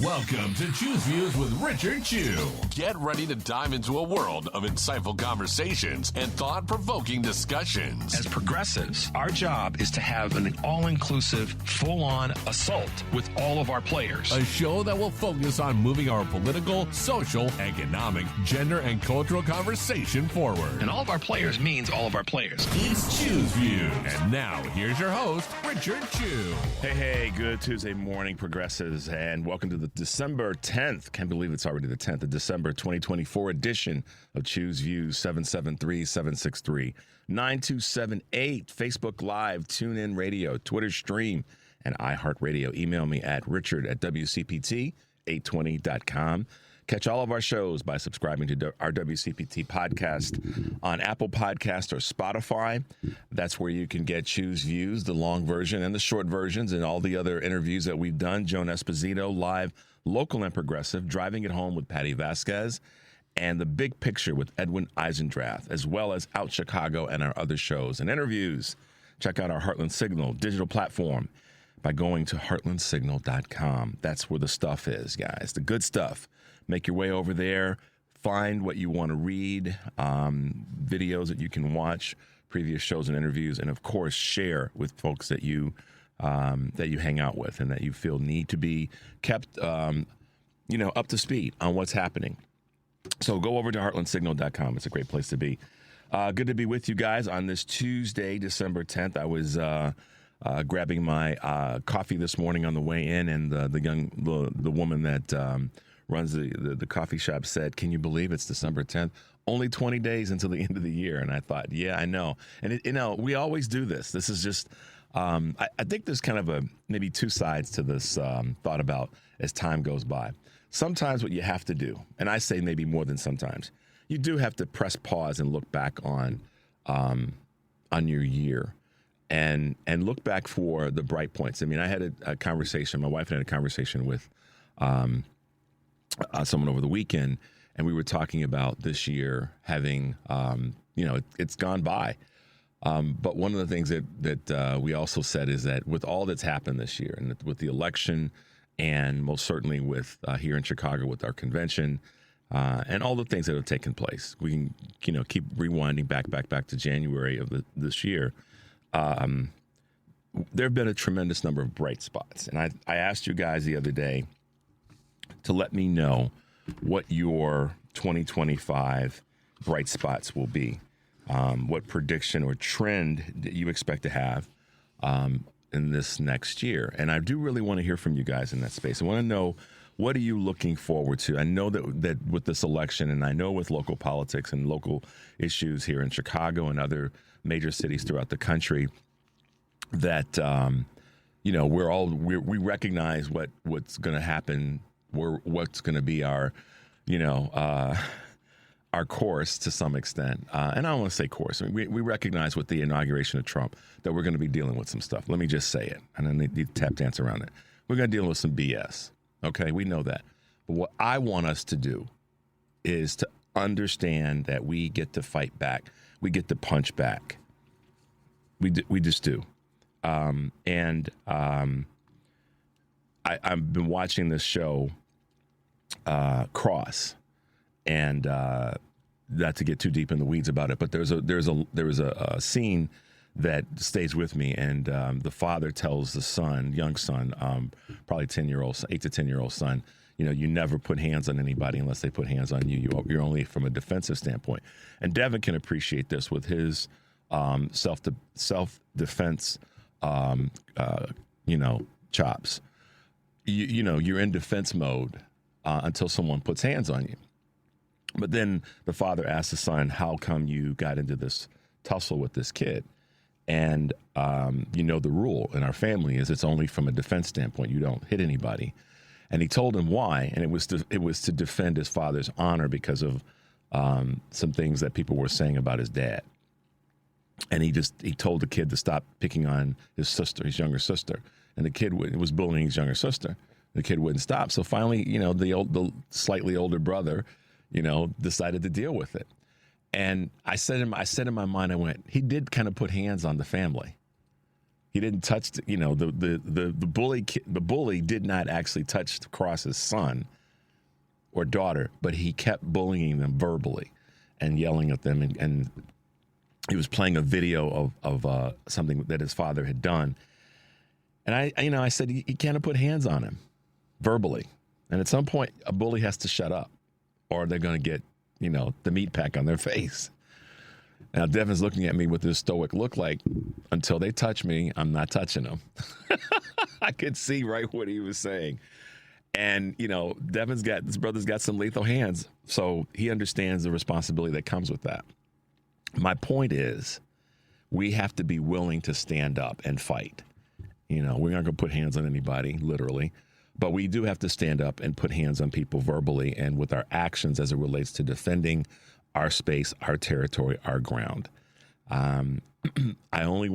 Welcome to Choose Views with Richard Chew. Get ready to dive into a world of insightful conversations and thought-provoking discussions. As progressives, our job is to have an all-inclusive, full-on assault with all of our players. A show that will focus on moving our political, social, economic, gender, and cultural conversation forward. And all of our players means all of our players. It's Choose Views. And now, here's your host, Richard Chew. Hey, good Tuesday morning, progressives, and welcome to the December 10th, can't believe it's already the 10th, the December 2024 edition of Choose Views, 773-763-9278, Facebook Live, TuneIn Radio, Twitter Stream, and iHeartRadio. Email me at richard@WCPT820.com. Catch all of our shows by subscribing to our WCPT podcast on Apple Podcast or Spotify. That's where you can get Choose Views, the long version and the short versions, and all the other interviews that we've done. Joan Esposito, live, local and progressive, Driving It Home with Patty Vasquez, and The Big Picture with Edwin Eisendrath, as well as Out Chicago and our other shows and interviews. Check out our Heartland Signal digital platform by going to heartlandsignal.com. That's where the stuff is, guys, the good stuff. Make your way over there, find what you want to read, videos that you can watch, previous shows and interviews, and of course share with folks that you hang out with and that you feel need to be kept up to speed on what's happening. So go over to heartlandsignal.com. It's a great place to be. Good to be with you guys on this Tuesday, December 10th. I was grabbing my coffee this morning on the way in, and the woman that runs the coffee shop said, "Can you believe it's December 10th? Only 20 days until the end of the year." And I thought, yeah, I know. And we always do this. This is just, I think there's kind of maybe two sides to this thought about as time goes by. Sometimes what you have to do, and I say maybe more than sometimes, you do have to press pause and look back on your year and look back for the bright points. I mean, I had a conversation, my wife had a conversation with someone over the weekend, and we were talking about this year having, it's gone by. But one of the things that we also said is that with all that's happened this year, and with the election, and most certainly with here in Chicago with our convention, and all the things that have taken place, we can keep rewinding back to January of this year. There have been a tremendous number of bright spots, and I asked you guys the other day to let me know what your 2025 bright spots will be, what prediction or trend that you expect to have in this next year. And I do really want to hear from you guys in that space. I want to know, what are you looking forward to? I know that with this election, and I know with local politics and local issues here in Chicago and other major cities throughout the country, that we recognize what's going to happen. What's going to be our course to some extent. And I don't want to say course. I mean, we recognize with the inauguration of Trump that we're going to be dealing with some stuff. Let me just say it. And I need to tap dance around it. We're going to deal with some BS. Okay, we know that. But what I want us to do is to understand that we get to fight back. We get to punch back. We just do. I've been watching this show, Cross, and not to get too deep in the weeds about it, but there was a scene that stays with me, and the father tells the son, young son, probably 8 to 10-year-old son, you never put hands on anybody unless they put hands on you. You're only from a defensive standpoint. And Devin can appreciate this with his self-defense, chops. You're in defense mode until someone puts hands on you. But then the father asks the son, how come you got into this tussle with this kid? And the rule in our family is it's only from a defense standpoint. You don't hit anybody. And he told him why, and it was to defend his father's honor because of some things that people were saying about his dad. And he told the kid to stop picking on his younger sister, and the kid was bullying his younger sister. The kid wouldn't stop. So finally, the slightly older brother, decided to deal with it. And I said in my mind, I went, he did kind of put hands on the family. He didn't touch, the bully did not actually touch Cross's son or daughter, but he kept bullying them verbally and yelling at them. And he was playing a video of something that his father had done. And I said, you can't put hands on him verbally. And at some point, a bully has to shut up or they're going to get, the meat pack on their face. Now, Devin's looking at me with this stoic look like, until they touch me, I'm not touching them. I could see right what he was saying. And, his brother's got some lethal hands, so he understands the responsibility that comes with that. My point is, we have to be willing to stand up and fight. We're not going to put hands on anybody, literally, but we do have to stand up and put hands on people verbally and with our actions as it relates to defending our space, our territory, our ground. I only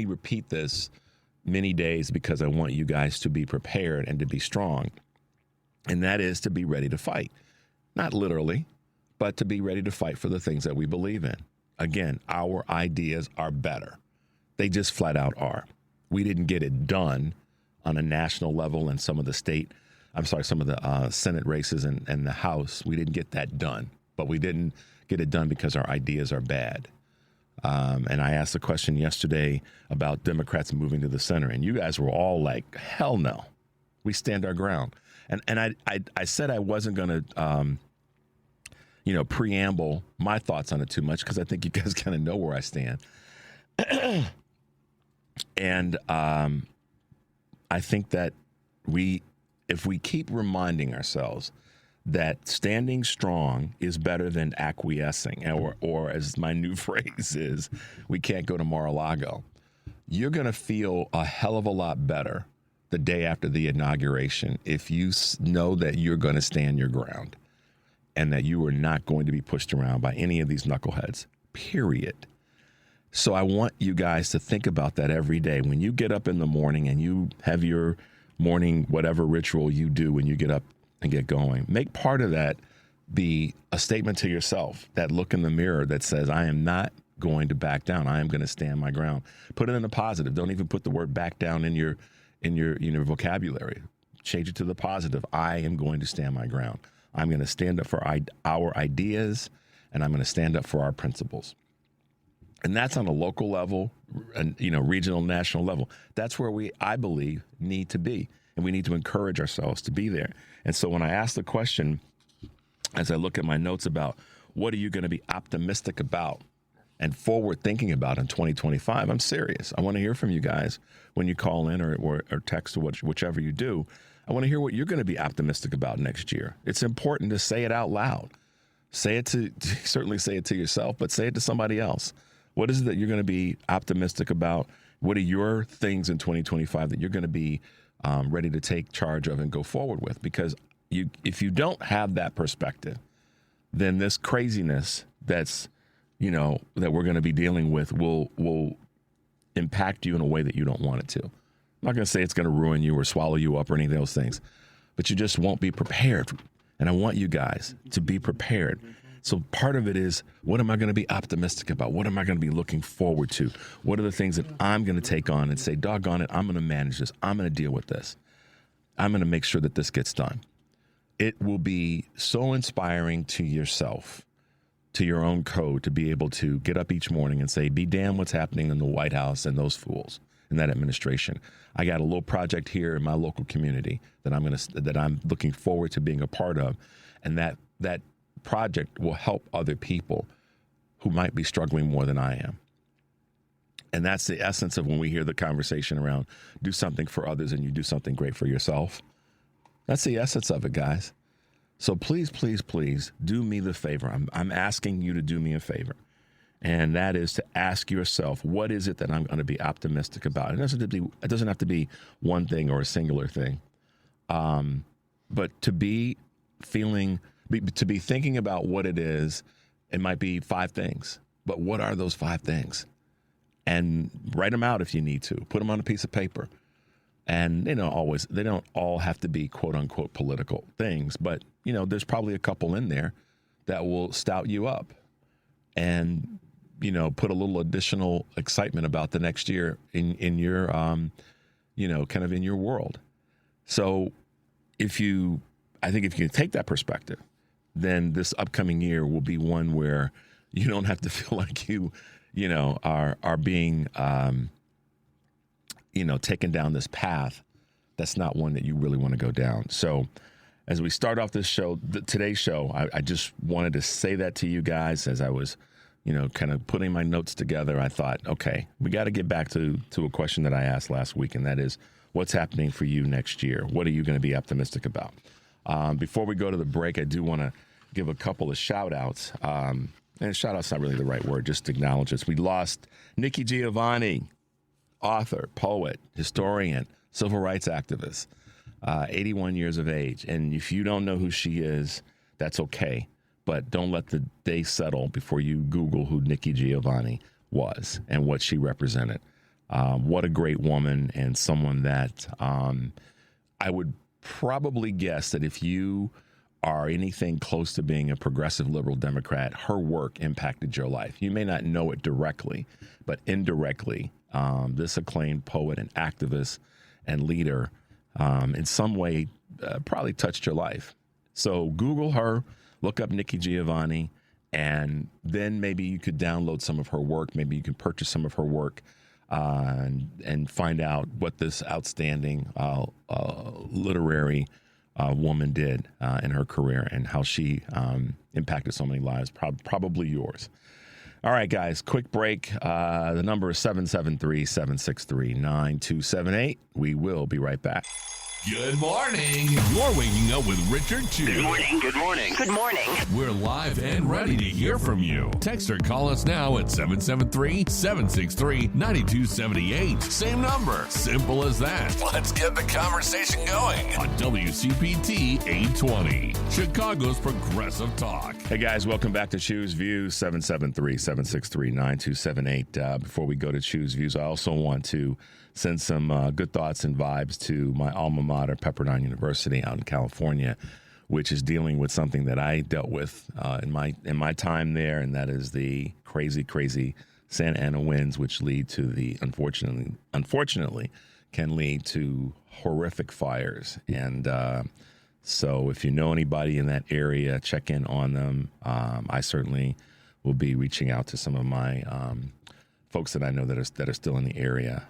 repeat this many days because I want you guys to be prepared and to be strong. And that is to be ready to fight. Not literally, but to be ready to fight for the things that we believe in. Again, our ideas are better. They just flat out are. We didn't get it done on a national level and some of the Senate races and the House. We didn't get that done, but we didn't get it done because our ideas are bad. And I asked a question yesterday about Democrats moving to the center, and you guys were all like, hell no, we stand our ground. And I said I wasn't going to, preamble my thoughts on it too much because I think you guys kind of know where I stand. And I think that if we keep reminding ourselves that standing strong is better than acquiescing, or as my new phrase is, we can't go to Mar-a-Lago, you're going to feel a hell of a lot better the day after the inauguration if you know that you're going to stand your ground and that you are not going to be pushed around by any of these knuckleheads, period. So I want you guys to think about that every day. When you get up in the morning and you have your morning, whatever ritual you do when you get up and get going, make part of that be a statement to yourself, that look in the mirror that says, I am not going to back down. I am going to stand my ground. Put it in the positive. Don't even put the word back down in your vocabulary. Change it to the positive. I am going to stand my ground. I'm going to stand up for our ideas, and I'm going to stand up for our principles. And that's on a local level and, regional, national level. That's where I believe, need to be. And we need to encourage ourselves to be there. And so when I ask the question, as I look at my notes about what are you going to be optimistic about and forward thinking about in 2025, I'm serious. I want to hear from you guys when you call in or text or whichever you do. I want to hear what you're going to be optimistic about next year. It's important to say it out loud. Certainly say it to yourself, but say it to somebody else. What is it that you're going to be optimistic about? What are your things in 2025 that you're going to be ready to take charge of and go forward with? Because if you don't have that perspective, then this craziness that we're going to be dealing with will impact you in a way that you don't want it to. I'm not going to say it's going to ruin you or swallow you up or any of those things, but you just won't be prepared. And I want you guys to be prepared. So part of it is, what am I going to be optimistic about? What am I going to be looking forward to? What are the things that I'm going to take on and say, doggone it, I'm going to manage this. I'm going to deal with this. I'm going to make sure that this gets done. It will be so inspiring to yourself, to your own code, to be able to get up each morning and say, be damned what's happening in the White House and those fools in that administration. I got a little project here in my local community that I'm looking forward to being a part of, and that project will help other people who might be struggling more than I am. And that's the essence of when we hear the conversation around do something for others and you do something great for yourself. That's the essence of it, guys. So please, please, please do me the favor. I'm asking you to do me a favor. And that is to ask yourself, what is it that I'm going to be optimistic about? It doesn't have to be one thing or a singular thing. But to be thinking about what it is, it might be 5 things. But what are those 5 things? And write them out if you need to. Put them on a piece of paper. And they don't all have to be quote unquote political things, but there's probably a couple in there that will stout you up. And put a little additional excitement about the next year in your, kind of in your world. So I think if you take that perspective, then this upcoming year will be one where you don't have to feel like you are being, taken down this path. That's not one that you really want to go down. So as we start off this show, today's show, I just wanted to say that to you guys as I was, kind of putting my notes together. I thought, okay, we got to get back to a question that I asked last week, and that is, what's happening for you next year? What are you going to be optimistic about? Before we go to the break, I do want to give a couple of shout-outs. And shout-out's not really the right word, just acknowledge us. We lost Nikki Giovanni, author, poet, historian, civil rights activist, 81 years of age. And if you don't know who she is, that's okay. But don't let the day settle before you Google who Nikki Giovanni was and what she represented. What a great woman, and someone that I would probably guess that if you are anything close to being a progressive liberal Democrat, her work impacted your life. You may not know it directly, but indirectly, this acclaimed poet and activist and leader in some way probably touched your life. So Google her, look up Nikki Giovanni, and then maybe you could download some of her work. Maybe you can purchase some of her work and find out what this outstanding literary woman did in her career and how she impacted so many lives, probably yours. All right, guys, quick break. The number is 773-763-9278. We will be right back. Good morning. You're waking up with Richard Chew. Good morning. Good morning. Good morning. We're live and ready to hear from you. Text or call us now at 773-763-9278. Same number. Simple as that. Let's get the conversation going on WCPT 820, Chicago's Progressive Talk. Hey, guys, welcome back to Choose Views, 773-763-9278. Before we go to Choose Views, I also want to send some good thoughts and vibes to my alma mater, Pepperdine University out in California, which is dealing with something that I dealt with in my time there, and that is the crazy Santa Ana winds, which lead to the unfortunately can lead to horrific fires. And so if you know anybody in that area, check in on them. I certainly will be reaching out to some of my folks that I know that are still in the area.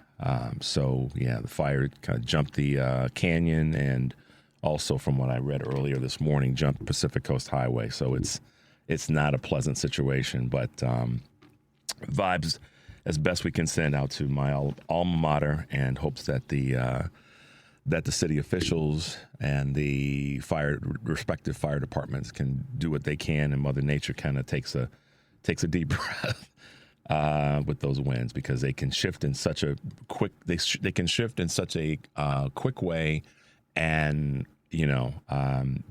So the fire kind of jumped the canyon, and also from what I read earlier this morning, jumped Pacific Coast Highway. So it's not a pleasant situation, but vibes as best we can send out to my alma mater, and hopes that the city officials and the respective fire departments can do what they can, and Mother Nature kind of takes a deep breath. With those winds, because they can shift in such a quick quick way, and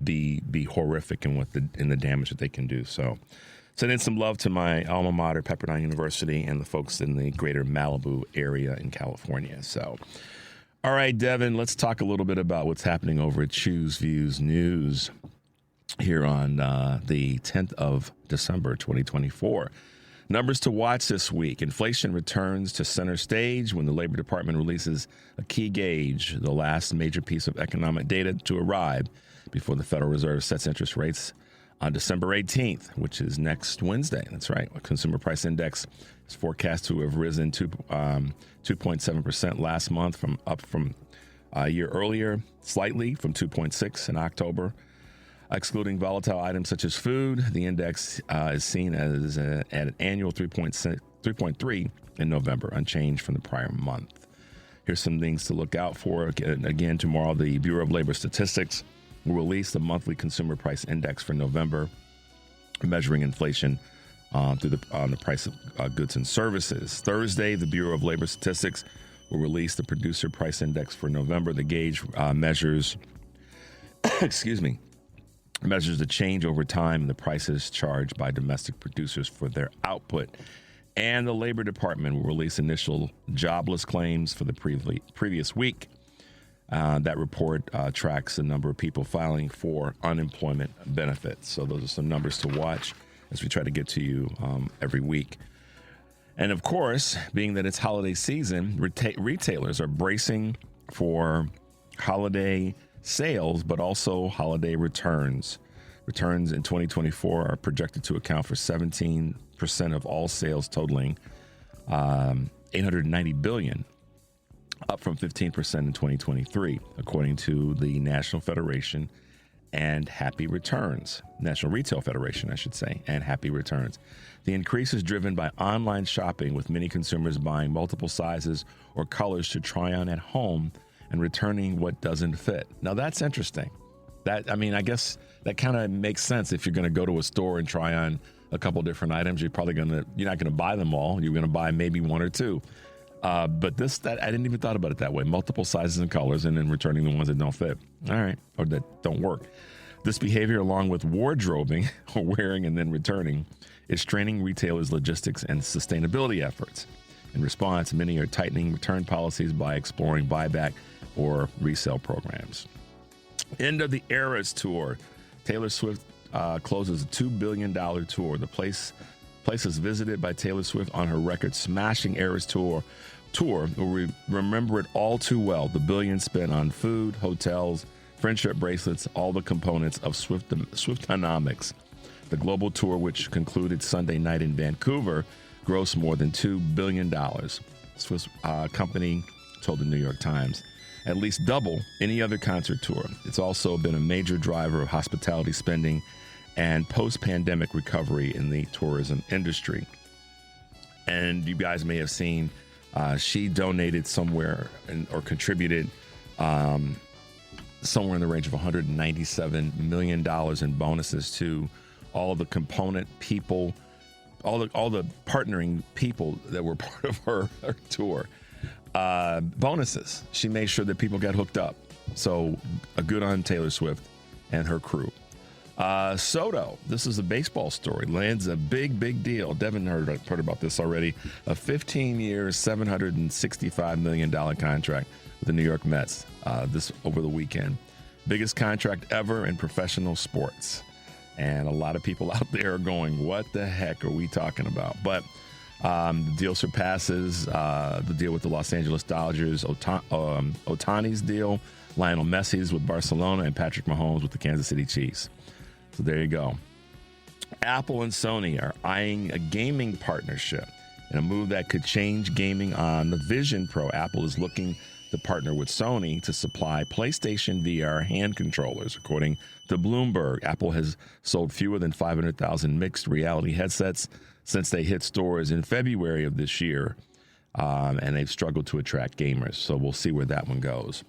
be horrific in the damage that they can do. So send in some love to my alma mater, Pepperdine University, and the folks in the greater Malibu area in California. So, all right, Devin, let's talk a little bit about what's happening over at Choose Views News here on the 10th of December, 2024. Numbers to watch this week. Inflation returns to center stage when the Labor Department releases a key gauge, the last major piece of economic data to arrive before the Federal Reserve sets interest rates on December 18th, which is next Wednesday. That's right. A consumer price index is forecast to have risen 2.7% last month, up from a year earlier, slightly from 2.6 in October. Excluding volatile items such as food, the index is seen as at an annual 3.3 in November, unchanged from the prior month. Here's some things to look out for. Again, tomorrow, the Bureau of Labor Statistics will release the monthly consumer price index for November, measuring inflation on the price of goods and services. Thursday, the Bureau of Labor Statistics will release the producer price index for November. The gauge measures the change over time in the prices charged by domestic producers for their output. And the Labor Department will release initial jobless claims for the previous week. That report tracks the number of people filing for unemployment benefits. So those are some numbers to watch as we try to get to you every week. And of course, being that it's holiday season, retailers are bracing for holiday sales, but also holiday returns. Returns in 2024 are projected to account for 17% of all sales, totaling $890 billion, up from 15% in 2023, according to the National Federation and Happy Returns, National Retail Federation, I should say, and Happy Returns. The increase is driven by online shopping, with many consumers buying multiple sizes or colors to try on at home and returning what doesn't fit. Now that's interesting. I guess that kind of makes sense. If you're going to go to a store and try on a couple different items, you're not going to buy them all. You're going to buy maybe one or two. But I didn't even thought about it that way. Multiple sizes and colors, and then returning the ones that don't fit. All right, or that don't work. This behavior, along with wardrobing or wearing and then returning, is straining retailers' logistics and sustainability efforts. In response, many are tightening return policies by exploring buyback or resale programs. End of the Eras Tour. Taylor Swift closes a $2 billion tour. The places visited by Taylor Swift on her record-smashing Eras Tour will remember it all too well. The billions spent on food, hotels, friendship bracelets, all the components of Swiftonomics. The global tour, which concluded Sunday night in Vancouver, grossed more than $2 billion. Swiss company told the New York Times. At least double any other concert tour. It's also been a major driver of hospitality spending and post-pandemic recovery in the tourism industry. And you guys may have seen she donated somewhere or contributed somewhere in the range of $197 million in bonuses to all the component people, all the partnering people that were part of her tour. Bonuses. She made sure that people got hooked up. So a good on Taylor Swift and her crew. Soto, this is a baseball story, lands a big deal. Devin heard about this already. A 15-year, $765 million contract with the New York Mets this over the weekend. Biggest contract ever in professional sports. And a lot of people out there are going, what the heck are we talking about? But the deal surpasses the deal with the Los Angeles Dodgers, Ohtani's deal, Lionel Messi's with Barcelona, and Patrick Mahomes with the Kansas City Chiefs. So there you go. Apple and Sony are eyeing a gaming partnership in a move that could change gaming on the Vision Pro. Apple is looking to partner with Sony to supply PlayStation VR hand controllers. According to Bloomberg, Apple has sold fewer than 500,000 mixed reality headsets since they hit stores in February of this year, and they've struggled to attract gamers. So we'll see where that one goes.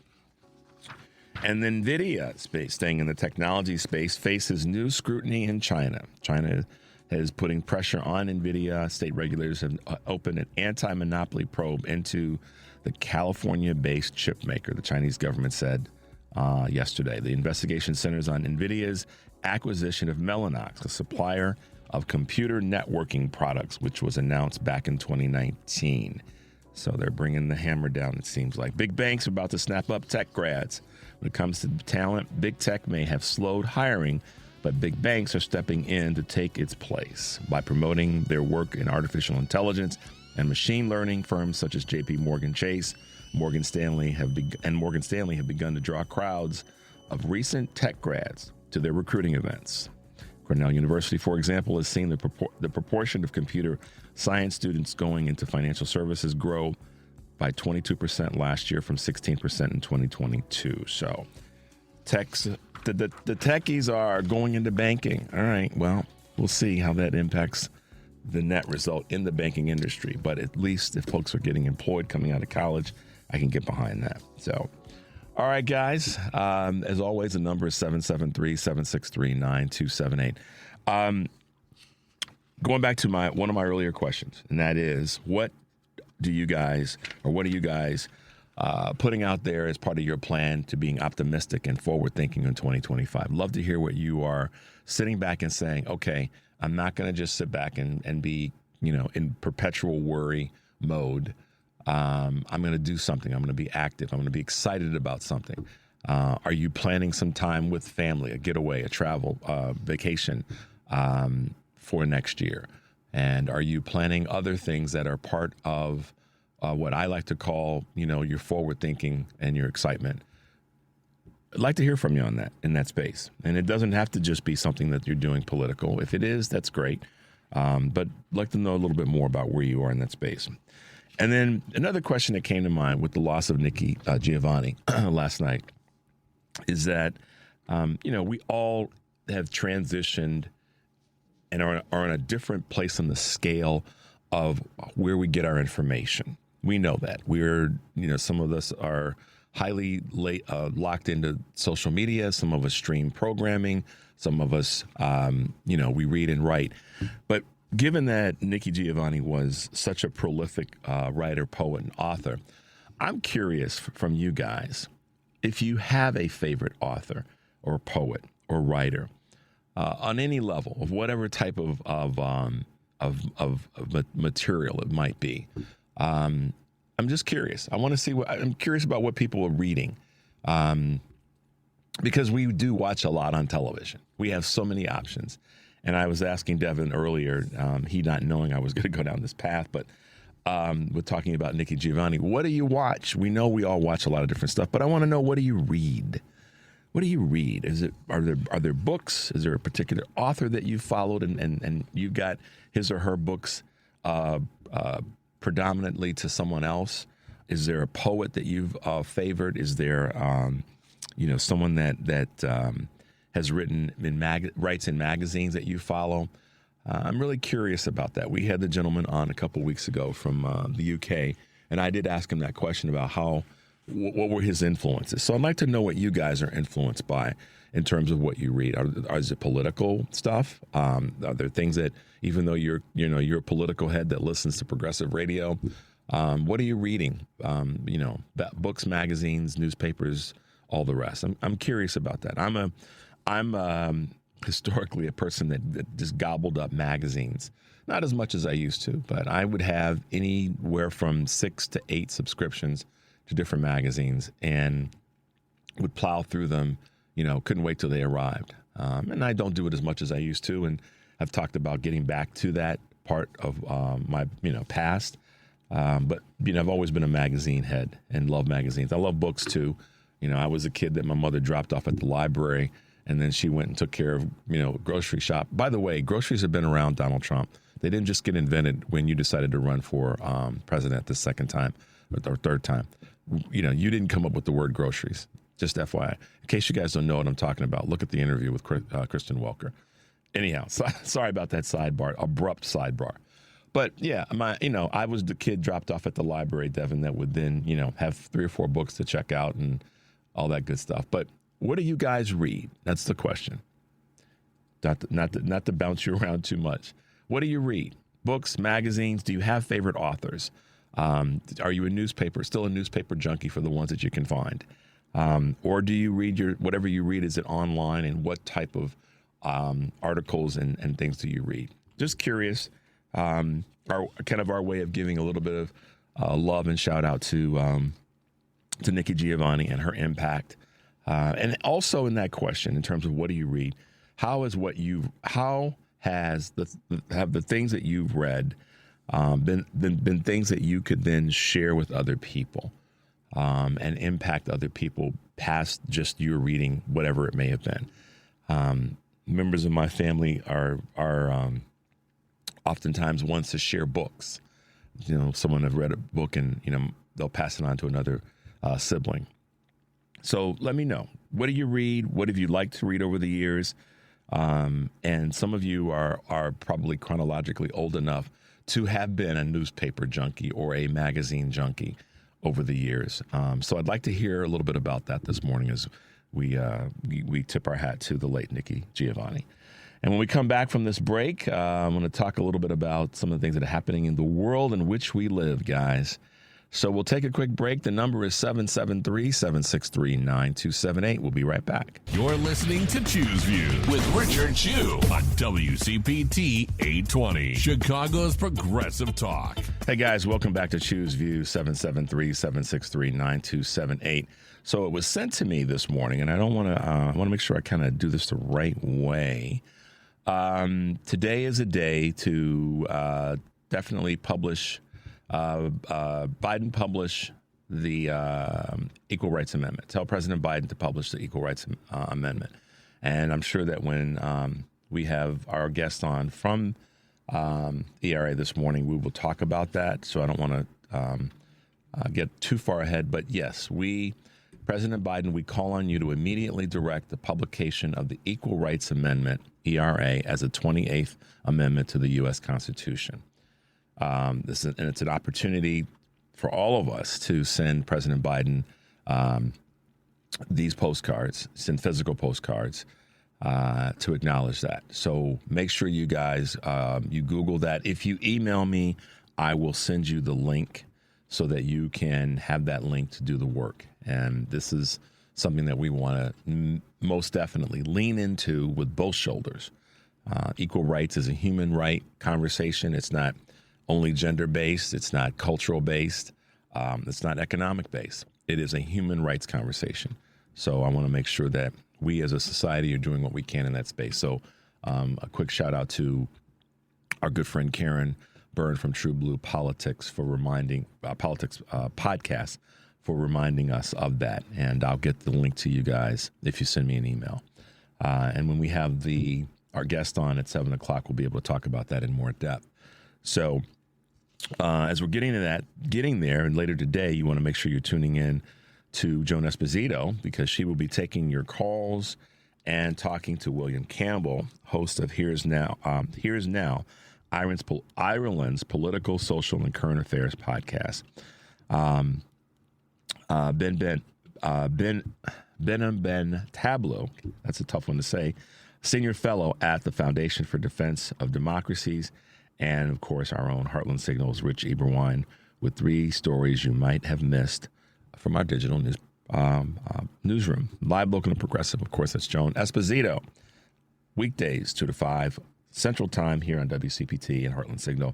And then NVIDIA, staying in the technology space, faces new scrutiny in China. China is putting pressure on NVIDIA. State regulators have opened an anti-monopoly probe into the California-based chip maker, the Chinese government said yesterday. The investigation centers on NVIDIA's acquisition of Mellanox, a supplier of computer networking products, which was announced back in 2019. So they're bringing the hammer down, it seems like. Big banks are about to snap up tech grads. When it comes to talent, big tech may have slowed hiring, but big banks are stepping in to take its place by promoting their work in artificial intelligence and machine learning. Firms such as JP Chase, Morgan Stanley have begun to draw crowds of recent tech grads to their recruiting events. Cornell University, for example, has seen the proportion of computer science students going into financial services grow by 22% last year from 16% in 2022. So the techies are going into banking. All right, well, we'll see how that impacts the net result in the banking industry. But at least if folks are getting employed coming out of college, I can get behind that. So, all right, guys, as always, the number is 773-763-9278. Going back to one of my earlier questions, and that is, what are you guys putting out there as part of your plan to being optimistic and forward thinking in 2025? Love to hear what you are sitting back and saying, okay, I'm not going to just sit back and be, in perpetual worry mode. I'm going to do something. I'm going to be active. I'm going to be excited about something. Are you planning some time with family, a getaway, a travel, vacation for next year? And are you planning other things that are part of what I like to call, your forward thinking and your excitement? I'd like to hear from you on that, in that space. And it doesn't have to just be something that you're doing political. If it is, that's great. But I'd like to know a little bit more about where you are in that space. And then another question that came to mind with the loss of Nikki Giovanni last night is that, we all have transitioned and are in a different place on the scale of where we get our information. We know that. Some of us are highly locked into social media. Some of us stream programming. Some of us, we read and write. But given that Nikki Giovanni was such a prolific writer, poet, and author, I'm curious from you guys if you have a favorite author or poet or writer on any level of whatever type of material it might be. I'm just curious. I'm curious about what people are reading, because we do watch a lot on television. We have so many options. And I was asking Devin earlier, he not knowing I was going to go down this path, but we're talking about Nikki Giovanni. What do you watch? We know we all watch a lot of different stuff, but I want to know, what do you read? What do you read? Are there books? Is there a particular author that you followed and you got his or her books predominantly to someone else? Is there a poet that you've favored? Is there someone that has writes in magazines that you follow? I'm really curious about that. We had the gentleman on a couple weeks ago from the UK, and I did ask him that question about what were his influences. So I'd like to know what you guys are influenced by in terms of what you read. Is it political stuff? Are there things that, even though you're a political head that listens to progressive radio, what are you reading? Books, magazines, newspapers, all the rest. I'm curious about that. I'm historically a person that just gobbled up magazines. Not as much as I used to, but I would have anywhere from 6 to 8 subscriptions to different magazines and would plow through them, couldn't wait till they arrived. And I don't do it as much as I used to. And I've talked about getting back to that part of my, past. But I've always been a magazine head and love magazines. I love books too. I was a kid that my mother dropped off at the library, and then she went and took care of, grocery shop. By the way, groceries have been around, Donald Trump. They didn't just get invented when you decided to run for president the second time or third time. You didn't come up with the word groceries. Just FYI. In case you guys don't know what I'm talking about, look at the interview with Kristen Welker. Anyhow, sorry about that abrupt sidebar. But yeah, I was the kid dropped off at the library, Devin, that would then, have 3 or 4 books to check out and all that good stuff. But what do you guys read? That's the question. Not to bounce you around too much. What do you read? Books, magazines? Do you have favorite authors? Are you still a newspaper junkie for the ones that you can find? Or do you read whatever you read, is it online, and what type of articles and things do you read? Just curious. Our way of giving a little bit of love and shout out to Nikki Giovanni and her impact. And also in that question, in terms of what do you read, how has the things that you've read been things that you could then share with other people and impact other people past just your reading, whatever it may have been. Members of my family are oftentimes wants to share books. Someone have read a book and they'll pass it on to another sibling. So let me know, what do you read? What have you liked to read over the years? And some of you are probably chronologically old enough to have been a newspaper junkie or a magazine junkie over the years. So I'd like to hear a little bit about that this morning as we tip our hat to the late Nikki Giovanni. And when we come back from this break, I'm going to talk a little bit about some of the things that are happening in the world in which we live, guys. So we'll take a quick break. The number is 773-763-9278. We'll be right back. You're listening to Choose Views with Richard Chew on WCPT 820, Chicago's Progressive Talk. Hey, guys, welcome back to Choose Views, 773-763-9278. So it was sent to me this morning, and I want to make sure I kind of do this the right way. Today is a day to definitely publish, Biden publish the Equal Rights Amendment. Tell President Biden to publish the Equal Rights Amendment. And I'm sure that when we have our guest on from ERA this morning, we will talk about that. So I don't want to get too far ahead. But yes, President Biden, we call on you to immediately direct the publication of the Equal Rights Amendment, ERA, as a 28th Amendment to the U.S. Constitution. And it's an opportunity for all of us to send President Biden these postcards, send physical postcards to acknowledge that. So make sure you guys, you Google that. If you email me, I will send you the link so that you can have that link to do the work. And this is something that we want to most definitely lean into with both shoulders. Equal rights is a human right conversation. It's not only gender-based. It's not cultural-based. It's not economic-based. It is a human rights conversation. So I want to make sure that we as a society are doing what we can in that space. So a quick shout-out to our good friend Karen Byrne from True Blue Politics for reminding podcast for reminding us of that. And I'll get the link to you guys if you send me an email. And when we have our guest on at 7 o'clock, we'll be able to talk about that in more depth. So as we're getting there, and later today, you want to make sure you're tuning in to Joan Esposito, because she will be taking your calls and talking to William Campbell, host of Here's Now, Ireland's political, social, and current affairs podcast. Ben Tableau, that's a tough one to say, senior fellow at the Foundation for Defense of Democracies, and, of course, our own Heartland Signal's Rich Eberwine with 3 stories you might have missed from our digital newsroom. Live, local, and progressive. Of course, that's Joan Esposito. Weekdays, 2 to 5, Central Time here on WCPT and Heartland Signal.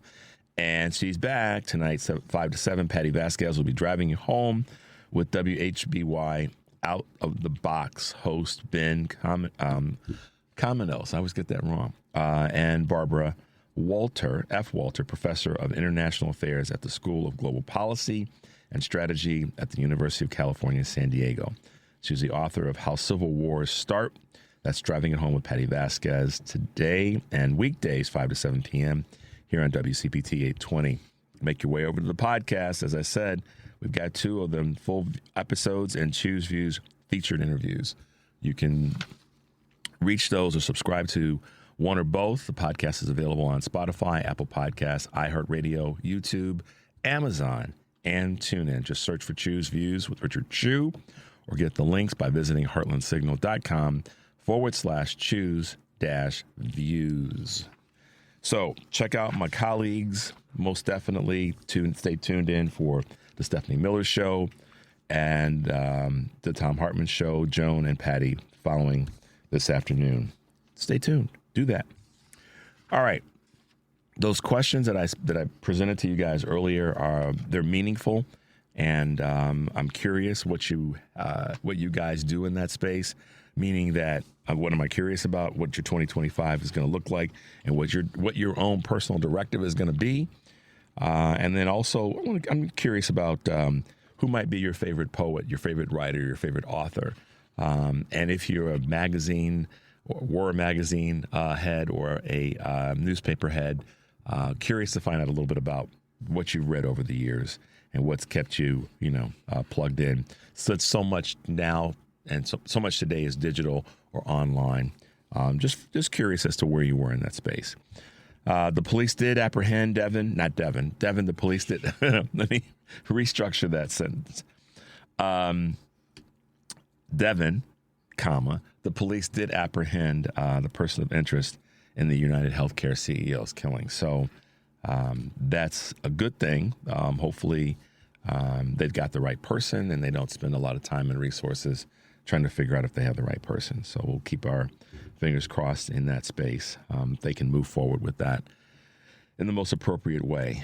And she's back tonight, 5 to 7. Patty Vasquez will be driving you home with WHBY Out of the Box host Ben Caminos. I always get that wrong. And Barbara Walter, professor of international affairs at the School of Global Policy and Strategy at the University of California, San Diego. She's the author of How Civil Wars Start. That's Driving It Home with Patty Vasquez today and weekdays, 5 to 7 p.m. here on WCPT 820. Make your way over to the podcast. As I said, we've got 2 of them, full episodes and Choose Views featured interviews. You can reach those or subscribe to one or both. The podcast is available on Spotify, Apple Podcasts, iHeartRadio, YouTube, Amazon, and TuneIn. Just search for Choose Views with Richard Chu or get the links by visiting heartlandsignal.com/choose-views. So check out my colleagues. Most definitely stay tuned in for the Stephanie Miller Show and the Tom Hartman Show, Joan and Patty following this afternoon. Stay tuned. Do that. All right. Those questions that I presented to you guys earlier they're meaningful, and I'm curious what you guys do in that space. Meaning that what am I curious about? What your 2025 is going to look like, and what your own personal directive is going to be. And then also, I'm curious about who might be your favorite poet, your favorite writer, your favorite author, and if you're a magazine. Or were a magazine head or a newspaper head, curious to find out a little bit about what you've read over the years and what's kept you, plugged in. So it's so much now, and so much today is digital or online. Just curious as to where you were in that space. The police did apprehend Devin. The police did. Let me restructure that sentence. Devin, the police did apprehend the person of interest in the United Healthcare CEO's killing. So that's a good thing. Hopefully they've got the right person and they don't spend a lot of time and resources trying to figure out if they have the right person. So we'll keep our fingers crossed in that space. They can move forward with that in the most appropriate way.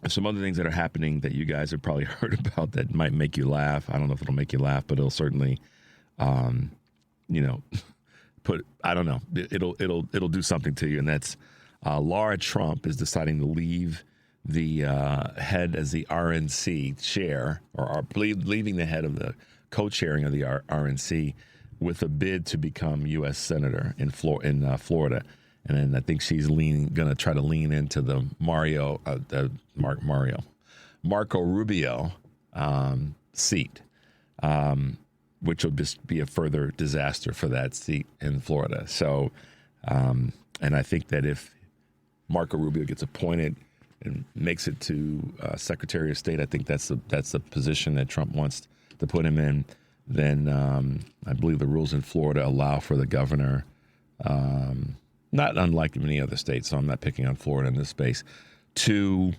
Some other things that are happening that you guys have probably heard about that might make you laugh. I don't know if it'll make you laugh, but it'll certainly, I don't know. It'll do something to you, and that's Laura Trump is deciding to leave the head as the RNC chair, or leaving the head of the co-chairing of the RNC with a bid to become U.S. Senator in Florida. And then I think she's going to try to lean into the Marco Rubio seat, which will just be a further disaster for that seat in Florida. So, and I think that if Marco Rubio gets appointed and makes it to Secretary of State, I think that's the position that Trump wants to put him in. Then I believe the rules in Florida allow for the governor, not unlike many other states, so I'm not picking on Florida in this space, to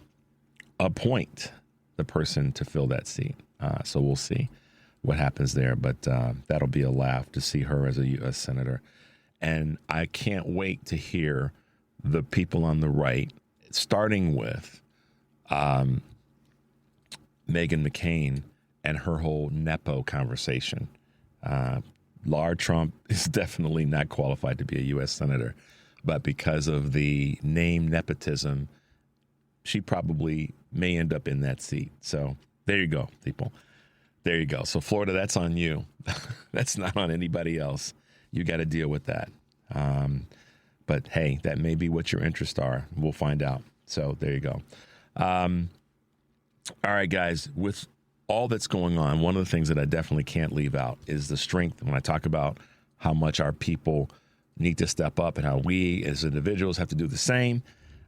appoint the person to fill that seat. So we'll see what happens there. But that'll be a laugh to see her as a U.S. Senator. And I can't wait to hear the people on the right, starting with Meghan McCain and her whole Nepo conversation. Laura Trump is definitely not qualified to be a U.S. Senator, but because of the name nepotism, she probably may end up in that seat. So there you go, people. There you go. So Florida, that's on you. That's not on anybody else. You got to deal with that. But hey, that may be what your interests are. We'll find out. So there you go. All right, guys, with all that's going on, one of the things that I definitely can't leave out is the strength. When I talk about how much our people need to step up and how we as individuals have to do the same,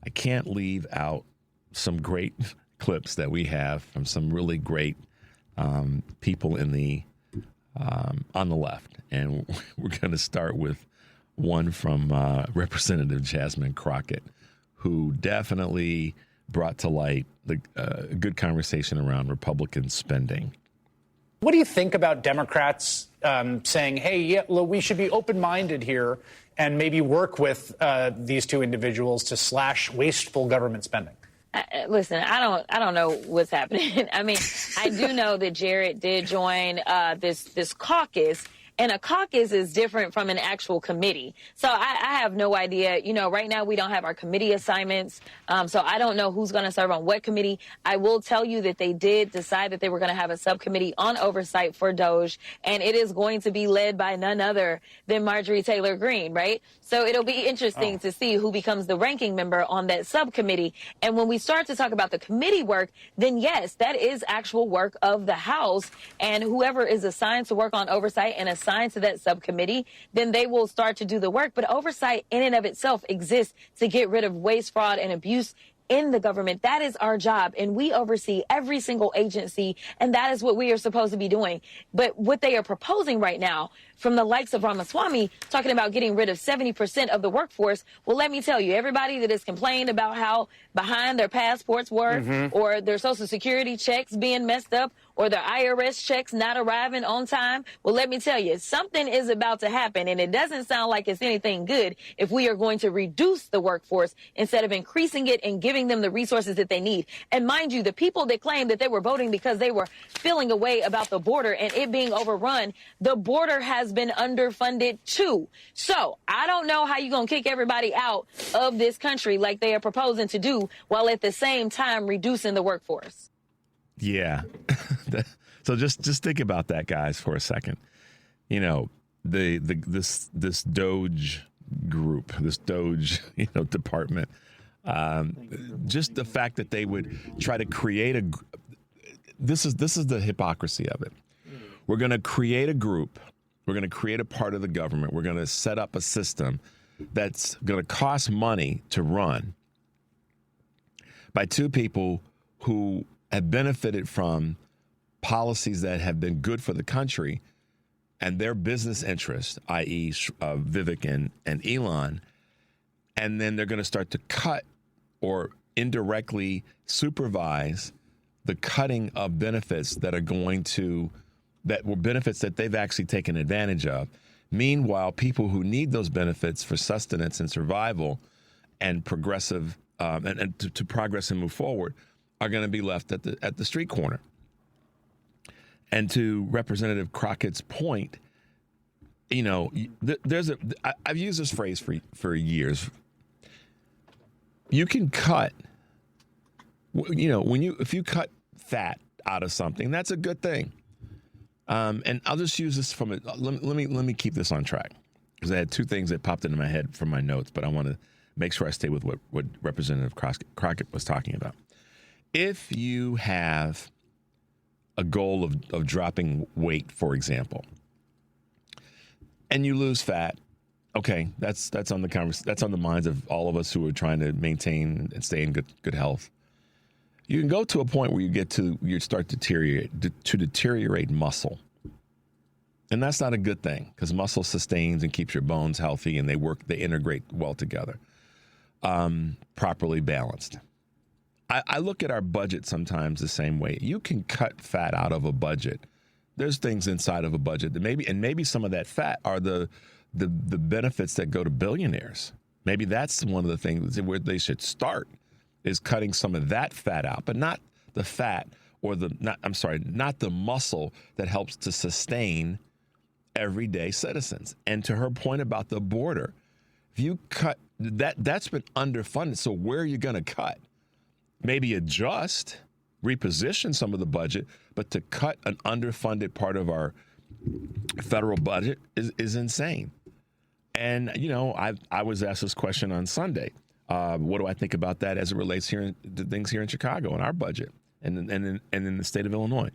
I can't leave out some great clips that we have from some really great people in the on the left. And we're going to start with one from Representative Jasmine Crockett, who definitely brought to light the good conversation around Republican spending. What do you think about Democrats saying, hey, yeah, look, we should be open-minded here and maybe work with these two individuals to slash wasteful government spending? Listen, I don't know what's happening. I mean, I do know that Jared did join this caucus. And a caucus is different from an actual committee. So I have no idea. You know, right now we don't have our committee assignments. So I don't know who's going to serve on what committee. I will tell you that they did decide that they were going to have a subcommittee on oversight for DOJ. And it is going to be led by none other than Marjorie Taylor Greene, right? So it'll be interesting to see who becomes the ranking member on that subcommittee. And when we start to talk about the committee work, then yes, that is actual work of the House. And whoever is assigned to work on oversight and assigned to that subcommittee, then they will start to do the work. But oversight in and of itself exists to get rid of waste, fraud, and abuse in the government. That is our job, and we oversee every single agency, and that is what we are supposed to be doing. But what they are proposing right now from the likes of Ramaswamy, talking about getting rid of 70% of the workforce, well, let me tell you, everybody that has complained about how behind their passports were, or their Social Security checks being messed up, or their IRS checks not arriving on time, well, let me tell you, something is about to happen, and it doesn't sound like it's anything good if we are going to reduce the workforce instead of increasing it and giving them the resources that they need. And mind you, the people that claim that they were voting because they were feeling a way about the border and it being overrun, the border has been underfunded too. So I don't know how you're going to kick everybody out of this country like they are proposing to do while at the same time reducing the workforce. Yeah. So just think about that, guys, for a second. You know, this DOJ group, this DOJ, department, just the fact that they would try to create this is the hypocrisy of it. We're going to create a group. We're going to create a part of the government. We're going to set up a system that's going to cost money to run by two people who have benefited from policies that have been good for the country and their business interests, i.e. Vivek and Elon, and then they're going to start to cut or indirectly supervise the cutting of benefits that were benefits that they've actually taken advantage of. Meanwhile, people who need those benefits for sustenance and survival and progressive and to progress and move forward are going to be left at the street corner. And to Representative Crockett's point, I've used this phrase for years. You can cut, if you cut fat out of something, that's a good thing. And I'll just use this let me keep this on track, because I had two things that popped into my head from my notes, but I want to make sure I stay with what Representative Crockett was talking about. If you have a goal of dropping weight, for example, and you lose fat, okay, that's on the minds of all of us who are trying to maintain and stay in good health. You can go to a point where you start to deteriorate muscle. And that's not a good thing, because muscle sustains and keeps your bones healthy, and they integrate well together, properly balanced. I look at our budget sometimes the same way. You can cut fat out of a budget. There's things inside of a budget that maybe some of that fat are the benefits that go to billionaires. Maybe that's one of the things where they should start, is cutting some of that fat out, but not the fat not the muscle that helps to sustain everyday citizens. And to her point about the border, if you cut that's been underfunded. So where are you going to cut? Maybe adjust, reposition some of the budget, but to cut an underfunded part of our federal budget is insane. And, I was asked this question on Sunday. What do I think about that as it relates to things here in Chicago and our budget and in the state of Illinois?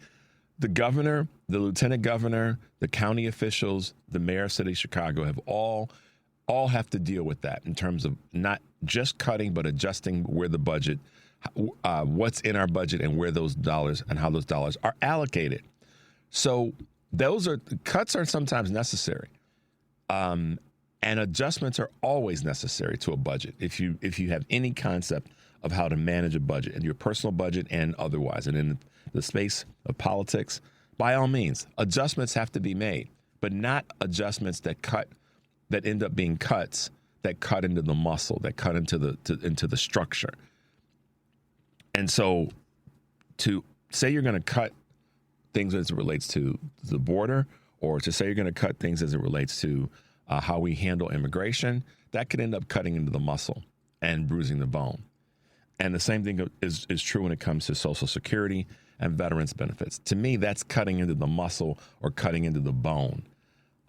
The governor, the lieutenant governor, the county officials, the mayor of the city of Chicago have all have to deal with that in terms of not just cutting, but adjusting where the budget, what's in our budget and where those dollars and how those dollars are allocated. So cuts are sometimes necessary. And adjustments are always necessary to a budget if you have any concept of how to manage a budget, and your personal budget and otherwise. And in the space of politics, by all means, adjustments have to be made, but not adjustments that end up being cuts that cut into the muscle, that cut into the structure. And so to say you're going to cut things as it relates to the border, or to say you're going to cut things as it relates to how we handle immigration, that could end up cutting into the muscle and bruising the bone. And the same thing is true when it comes to Social Security and veterans benefits. To me, that's cutting into the muscle or cutting into the bone.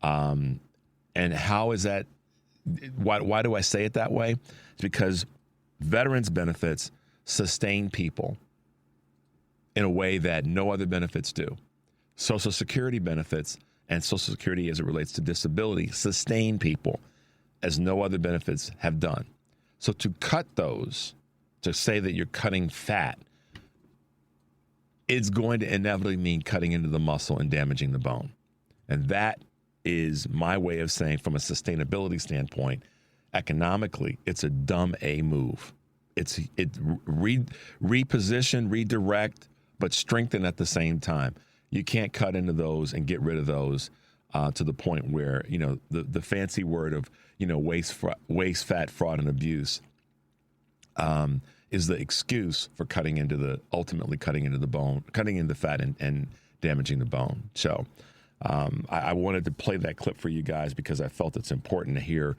And how is that? Why do I say it that way? It's because veterans benefits sustain people in a way that no other benefits do. Social Security benefits and Social Security as it relates to disability sustain people as no other benefits have done. So to cut those, to say that you're cutting fat, it's going to inevitably mean cutting into the muscle and damaging the bone. And that is my way of saying, from a sustainability standpoint, economically, it's a dumb A move. Reposition, redirect, but strengthen at the same time. You can't cut into those and get rid of those to the point where, the fancy word of, waste, fat, fraud, and abuse is the excuse for ultimately cutting into the bone, cutting into the fat and damaging the bone. So I wanted to play that clip for you guys because I felt it's important to hear,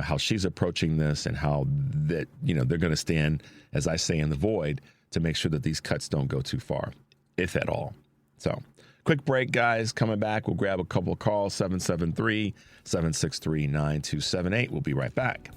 how she's approaching this and how that, they're going to stand, as I say, in the void to make sure that these cuts don't go too far, if at all. So quick break, guys. Coming back, we'll grab a couple of calls, 773-763-9278. We'll be right back.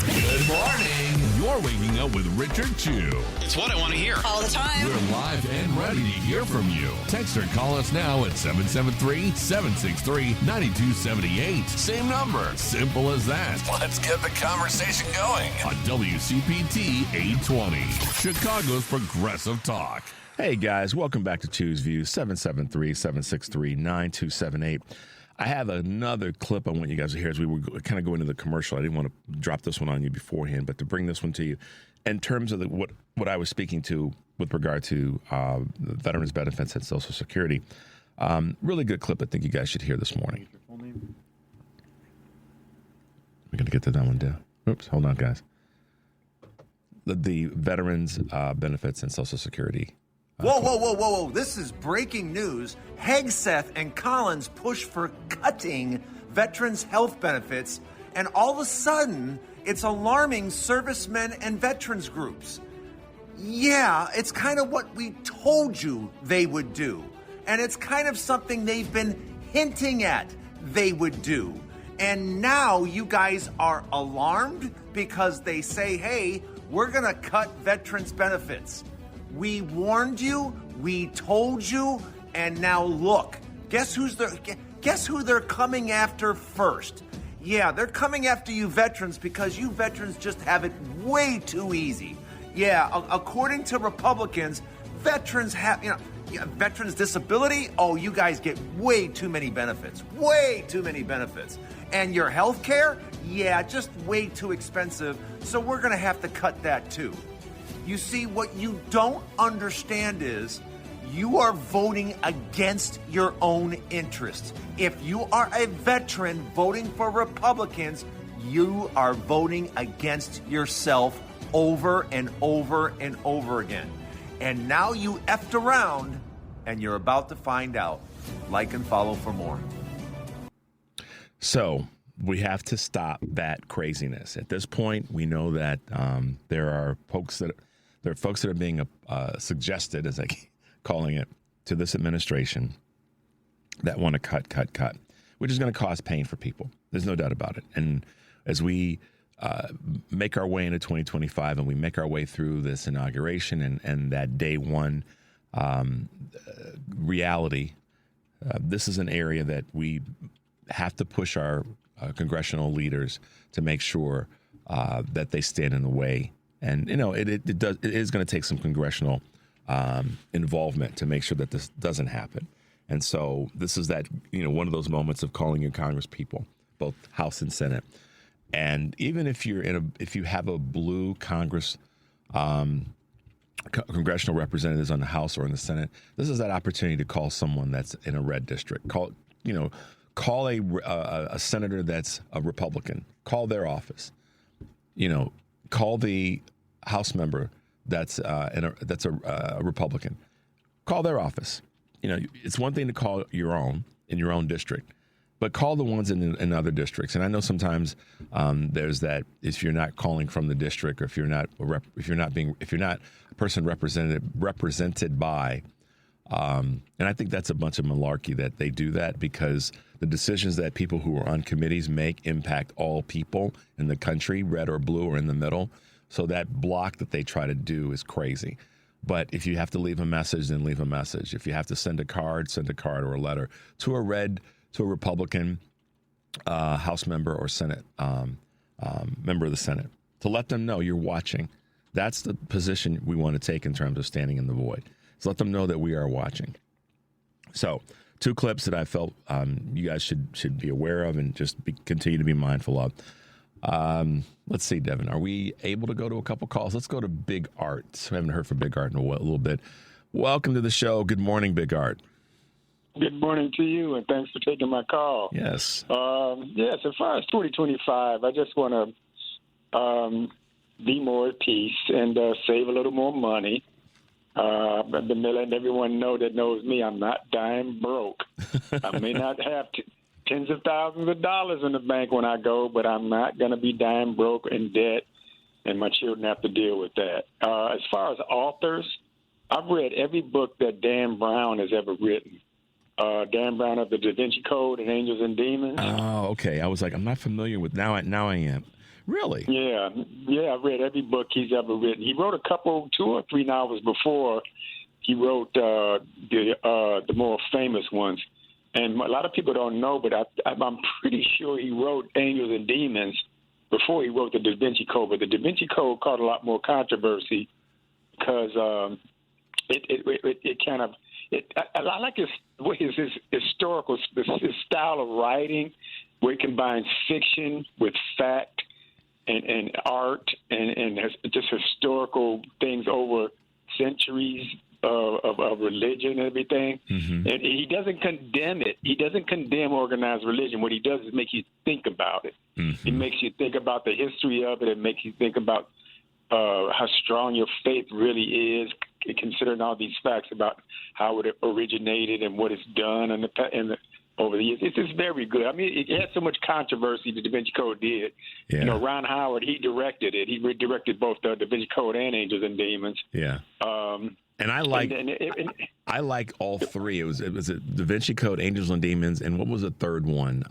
Good morning. You're waking up with Richard Chew. It's what I want to hear. All the time. We're live and ready to hear from you. Text or call us now at 773-763-9278. Same number. Simple as that. Let's get the conversation going On WCPT 820. Chicago's Progressive Talk. Hey, guys. Welcome back to Choose Views, 773-763-9278. I have another clip I want you guys to hear as we were kind of going into the commercial. I didn't want to drop this one on you beforehand, but to bring this one to you in terms of what I was speaking to with regard to veterans benefits and Social Security. Really good clip I think you guys should hear this morning. We're going to get to that one down. Oops, hold on, guys. The veterans benefits and Social Security Whoa. This is breaking news. Hegseth and Collins push for cutting veterans' health benefits, and all of a sudden, it's alarming servicemen and veterans groups. Yeah, it's kind of what we told you they would do. And it's kind of something they've been hinting at they would do. And now you guys are alarmed because they say, hey, we're going to cut veterans' benefits. We warned you, we told you, and now look. Guess who they're coming after first? Yeah, they're coming after you veterans because you veterans just have it way too easy. Yeah, according to Republicans, veterans have, veterans disability, oh, you guys get way too many benefits. Way too many benefits. And your health care, yeah, just way too expensive. So we're going to have to cut that too. You see, what you don't understand is you are voting against your own interests. If you are a veteran voting for Republicans, you are voting against yourself over and over and over again. And now you effed around, and you're about to find out. Like and follow for more. So we have to stop that craziness. At this point, we know that there are folks that are being suggested, as I keep calling it, to this administration that want to cut, which is going to cause pain for people. There's no doubt about it. And as we make our way into 2025 and we make our way through this inauguration and that day one reality, this is an area that we have to push our congressional leaders to make sure that they stand in the way. And, it is going to take some congressional involvement to make sure that this doesn't happen. And so this is that, one of those moments of calling your Congress people, both House and Senate. And even if you have a blue Congress, congressional representatives on the House or in the Senate, this is that opportunity to call someone that's in a red district. Call a senator that's a Republican. Call their office. Call the House member that's a Republican. Call their office. It's one thing to call your own in your own district, but call the ones in other districts. And I know sometimes there's that if you're not calling from the district, or if you're not a person represented by, and I think that's a bunch of malarkey that they do that because the decisions that people who are on committees make impact all people in the country, red or blue or in the middle. So that block that they try to do is crazy. But if you have to leave a message, then leave a message. If you have to send a card or a letter to a Republican House member or Senate member of the Senate to let them know you're watching. That's the position we want to take in terms of standing in the void. So let them know that we are watching. So 2 clips that I felt you guys should be aware of and just continue to be mindful of. Let's see, Devin, are we able to go to a couple calls? Let's go to Big Art. We haven't heard from Big Art in a little bit. Welcome to the show. Good morning, Big Art. Good morning to you, and thanks for taking my call. Yes. Yes, as far as 2025, I just want to be more at peace and save a little more money. But letting everyone know that knows me, I'm not dying broke. I may not have tens of thousands of dollars in the bank when I go, but I'm not going to be dying broke in debt, and my children have to deal with that. As far as authors, I've read every book that Dan Brown has ever written. Dan Brown of the Da Vinci Code and Angels and Demons. Oh, okay. I was like, I'm not familiar with now I am. Really? Yeah. I've read every book he's ever written. He wrote a couple, 2 or 3 novels before he wrote the more famous ones. And a lot of people don't know, but I'm pretty sure he wrote Angels and Demons before he wrote the Da Vinci Code. But the Da Vinci Code caused a lot more controversy because I like his historical, his style of writing, where he combines fiction with fact and art and just historical things over centuries of religion and everything. Mm-hmm. And he doesn't condemn it. He doesn't condemn organized religion. What he does is make you think about it. Mm-hmm. It makes you think about the history of it. It makes you think about how strong your faith really is, considering all these facts about how it originated and what it's done over the years. It's just very good. I mean, it had so much controversy, the Da Vinci Code did. Yeah. You know, Ron Howard, he directed it. He directed both the Da Vinci Code and Angels and Demons. Yeah. And I like all three. It was Da Vinci Code, Angels and Demons, and what was the third one?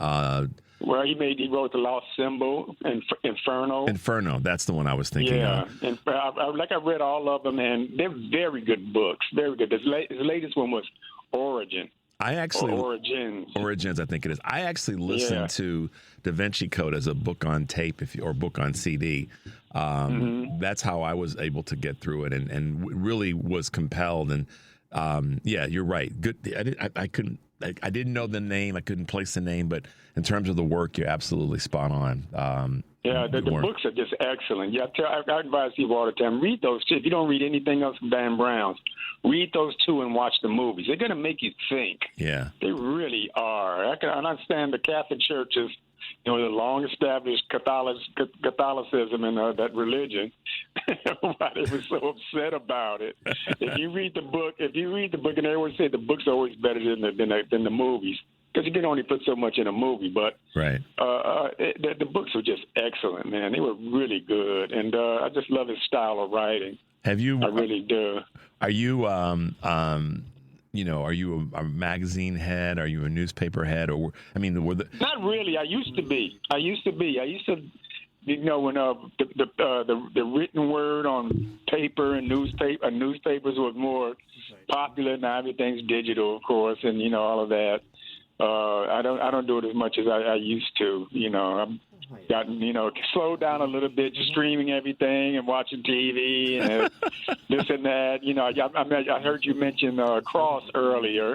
Well, he wrote The Lost Symbol and Inferno. Inferno, that's the one I was thinking of. Yeah, and I read all of them, and they're very good books. Very good. His latest one was Origins, I think it is. I actually listened to Da Vinci Code as a book on tape, or book on CD. That's how I was able to get through it, and really was compelled. And yeah, you're right. Good. I didn't know the name. I couldn't place the name, but in terms of the work, you're absolutely spot on. The books are just excellent. Yeah, I advise people all the time, read those two. If you don't read anything else from Dan Brown's, read those two and watch the movies. They're going to make you think. Yeah. They really are. I can understand the Catholic Church is, the long-established Catholicism and that religion, why they were so upset about it. If you read the book, and they always say the book's always better than the movies, because you can only put so much in a movie. But the books were just excellent, man. They were really good, and I just love his style of writing. I really do. Are you are you a magazine head? Are you a newspaper head? Or not really. I used to be. When the written word on paper and newspapers was more popular. Now everything's digital, of course, and all of that. I don't do it as much as I used to. I've gotten slowed down a little bit, just streaming everything and watching TV and this and that. I heard you mention Cross earlier.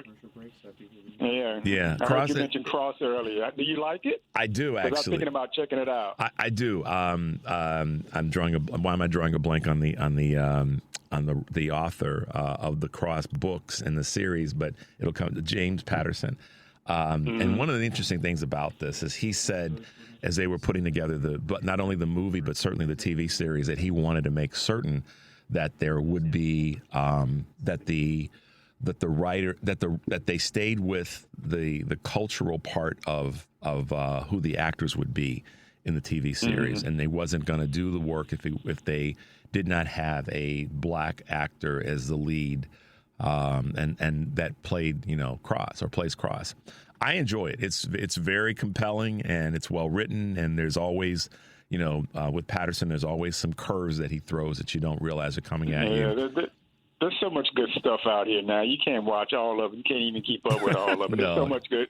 Yeah. I heard you mention Cross earlier. Do you like it? I do, actually. I was thinking about checking it out. I do. I'm drawing why am I drawing a blank on the author of the Cross books and the series? But it'll come to James Patterson. And one of the interesting things about this is he said, as they were putting together not only the movie but certainly the TV series, that he wanted to make certain that there would be that they stayed with the cultural part of who the actors would be in the TV series, and they wasn't going to do the work if they did not have a black actor as the lead, and that played Cross or plays Cross. I enjoy it. It's very compelling and it's well written, and there's always with Patterson, there's always some curves that he throws that you don't realize are coming at you. There's so much good stuff out here now. You can't watch all of it. You can't even keep up with all of it. There's so much good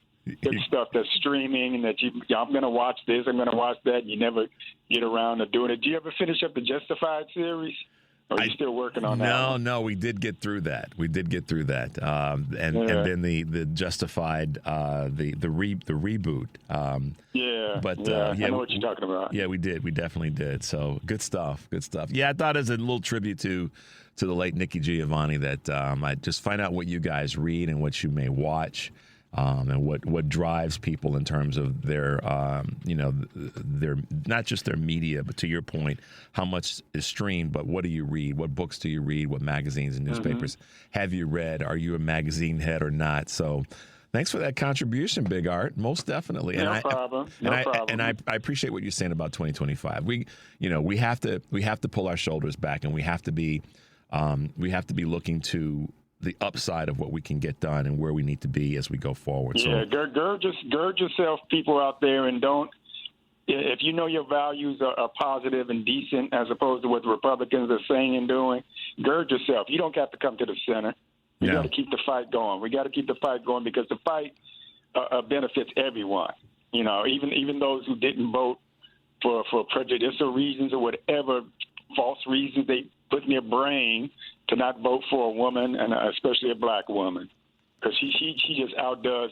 stuff that's streaming, and that I'm going to watch this, I'm going to watch that, and you never get around to doing it. Do you ever finish up the Justified series? Or are you still working on that? No, we did get through that. And then the Justified, the reboot. I know what you're talking about. Yeah, we did. We definitely did. So good stuff. Yeah, I thought as a little tribute to the late Nikki Giovanni that I just find out what you guys read and what you may watch. And what drives people in terms of their not just their media, but to your point, how much is streamed, but what do you read? What books do you read? What magazines and newspapers have you read? Are you a magazine head or not? So thanks for that contribution, Big Art. Most definitely. No problem. And I appreciate what you're saying about 2025. We have to pull our shoulders back, and we have to be looking to the upside of what we can get done and where we need to be as we go forward. Yeah, gird yourself, people out there, and don't. If you know your values are positive and decent, as opposed to what the Republicans are saying and doing, gird yourself. You don't have to come to the center. We got to keep the fight going. Because the fight benefits everyone. Even those who didn't vote for prejudicial reasons or whatever false reasons they put in their brain to not vote for a woman, and especially a black woman, because she just outdoes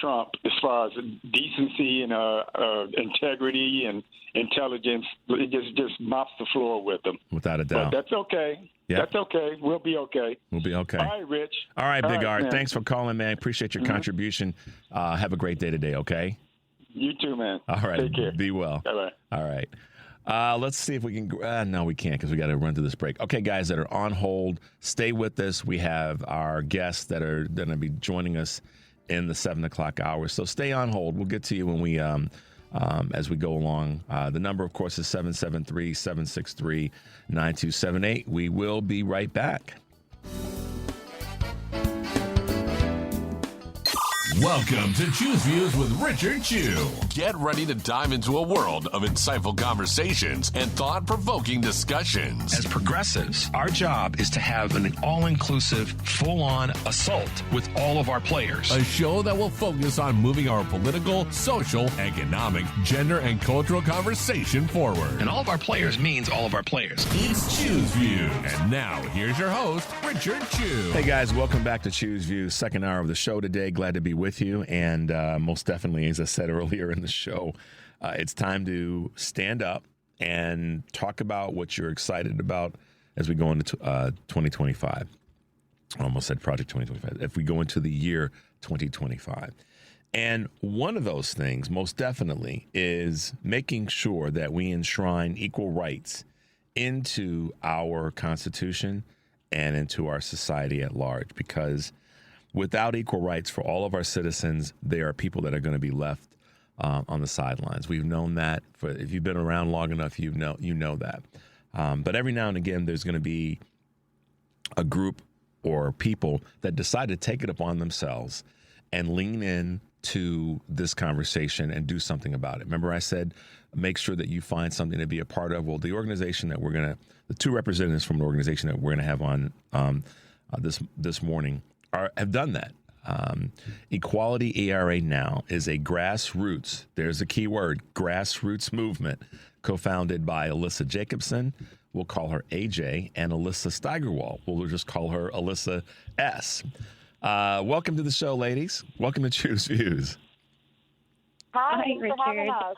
Trump as far as decency and integrity and intelligence. It just mops the floor with them. Without a doubt. But that's okay. Yep. That's okay. We'll be okay. We'll be okay. All right, Rich. All right, Big Art. Man. Thanks for calling, man. Appreciate your contribution. Have a great day today, okay? You too, man. All right. Take care. Be well. Bye-bye. All right. Let's see if we can. No, we can't because we got to run through this break. Okay, guys that are on hold, stay with us. We have our guests that are going to be joining us in the 7 o'clock hour. So stay on hold. We'll get to you when we, as we go along. The number, of course, is 773-763-9278. We will be right back. Welcome to Choose Views with Richard Chew. Get ready to dive into a world of insightful conversations and thought-provoking discussions. As progressives, our job is to have an all-inclusive, full-on assault with all of our players. A show that will focus on moving our political, social, economic, gender, and cultural conversation forward. And all of our players means all of our players. It's Choose Views. And now, here's your host, Richard Chew. Hey, guys, welcome back to Choose Views, second hour of the show today. Glad to be with you. And most definitely, as I said earlier in the show, it's time to stand up and talk about what you're excited about as we go into 2025. I almost said Project 2025. If we go into the year 2025. And one of those things, most definitely, is making sure that we enshrine equal rights into our Constitution and into our society at large, because without equal rights for all of our citizens, there are people that are going to be left on the sidelines. We've known that. If you've been around long enough, you know that. But every now and again, there's going to be a group or people that decide to take it upon themselves and lean in to this conversation and do something about it. Remember, I said, make sure that you find something to be a part of. Well, the organization that the two representatives from the organization that we're going to have on this morning have done that. Equality ERA Now is a grassroots, there's a key word, grassroots movement co-founded by Alyssa Jacobson, we'll call her AJ, and Alyssa Steigerwalt, we'll just call her Alyssa S. Welcome to the show, ladies. Welcome to Choose Views. Hi, Richard.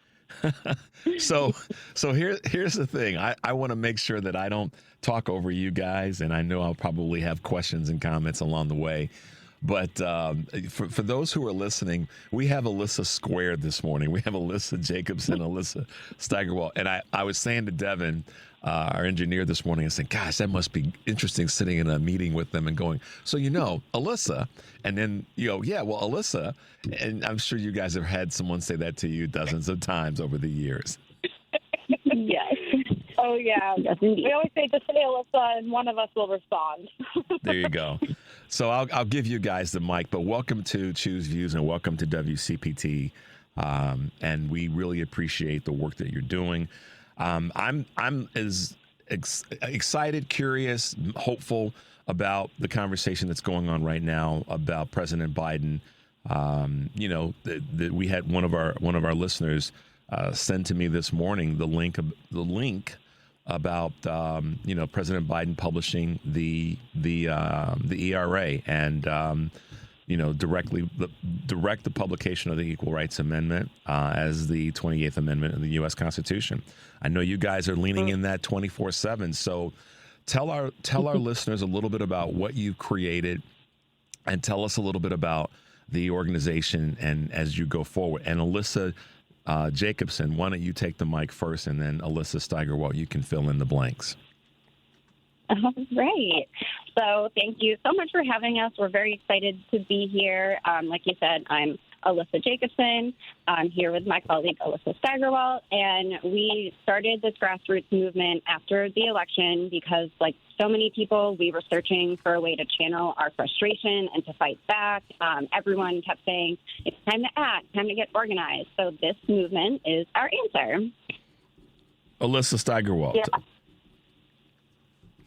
So here's the thing. I want to make sure that I don't talk over you guys, and I know I'll probably have questions and comments along the way. But for those who are listening, we have Alyssa squared this morning. We have Alyssa Jacobson, Alyssa Steigerwalt. And I was saying to Devin, our engineer this morning, I said, gosh, that must be interesting sitting in a meeting with them and going, so, Alyssa. And then you go, yeah, well, Alyssa. And I'm sure you guys have had someone say that to you dozens of times over the years. Yes. Oh, yeah. We always say, just say Alyssa, and one of us will respond. There you go. So I'll give you guys the mic, but welcome to Choose Views and welcome to WCPT. And we really appreciate the work that you're doing. I'm as excited, curious, hopeful about the conversation that's going on right now about President Biden. We had one of our listeners send to me this morning the link about President Biden publishing the ERA and direct the publication of the Equal Rights Amendment as the 28th Amendment of the U.S. Constitution. I know you guys are leaning in that 24/7. So tell our listeners a little bit about what you created, and tell us a little bit about the organization and as you go forward. And Alyssa Jacobson, why don't you take the mic first, and then Alyssa Steigerwalt, you can fill in the blanks. All right. So thank you so much for having us. We're very excited to be here. Like you said, I'm Alyssa Jacobson. I'm here with my colleague, Alyssa Steigerwalt, and we started this grassroots movement after the election because, like so many people, we were searching for a way to channel our frustration and to fight back. Everyone kept saying, it's time to act, time to get organized. So this movement is our answer. Alyssa Steigerwalt.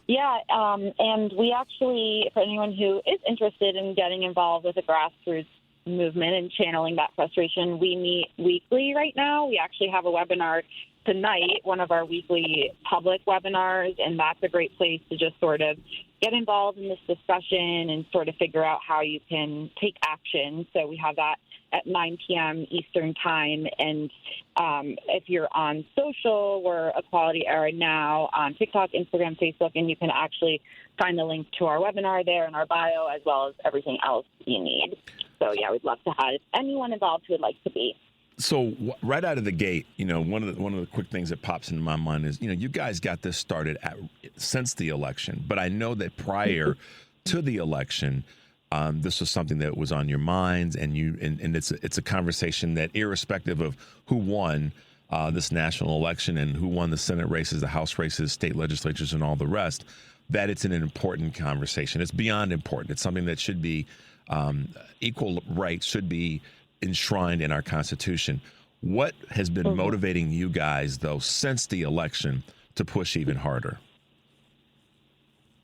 Yeah, and we actually, for anyone who is interested in getting involved with a grassroots movement and channeling that frustration, we meet weekly right now. We actually have a webinar tonight, one of our weekly public webinars, and that's a great place to just sort of get involved in this discussion and sort of figure out how you can take action. So we have that at 9 p.m. Eastern Time. And if you're on social, we're Equality Era Now on TikTok, Instagram, Facebook, and you can actually find the link to our webinar there in our bio, as well as everything else you need. So, yeah, we'd love to have anyone involved who would like to be. So right out of the gate, one of the quick things that pops into my mind is, you guys got this started since the election, but I know that prior to the election, this was something that was on your minds, and it's a conversation that, irrespective of who won this national election and who won the Senate races, the House races, state legislatures, and all the rest, that it's an important conversation. It's beyond important. It's something that should be equal rights should be enshrined in our Constitution. What has been motivating you guys, though, since the election to push even harder?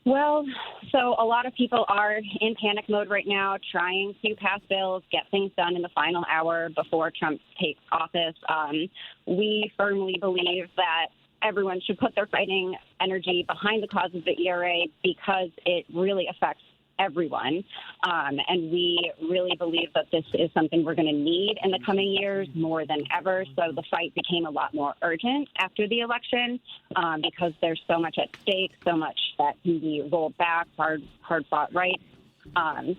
Well, so a lot of people are in panic mode right now, trying to pass bills, get things done in the final hour before Trump takes office. We firmly believe that everyone should put their fighting energy behind the cause of the ERA because it really affects everyone. And we really believe that this is something we're going to need in the coming years more than ever. So the fight became a lot more urgent after the election because there's so much at stake, so much that can be rolled back, hard-fought rights.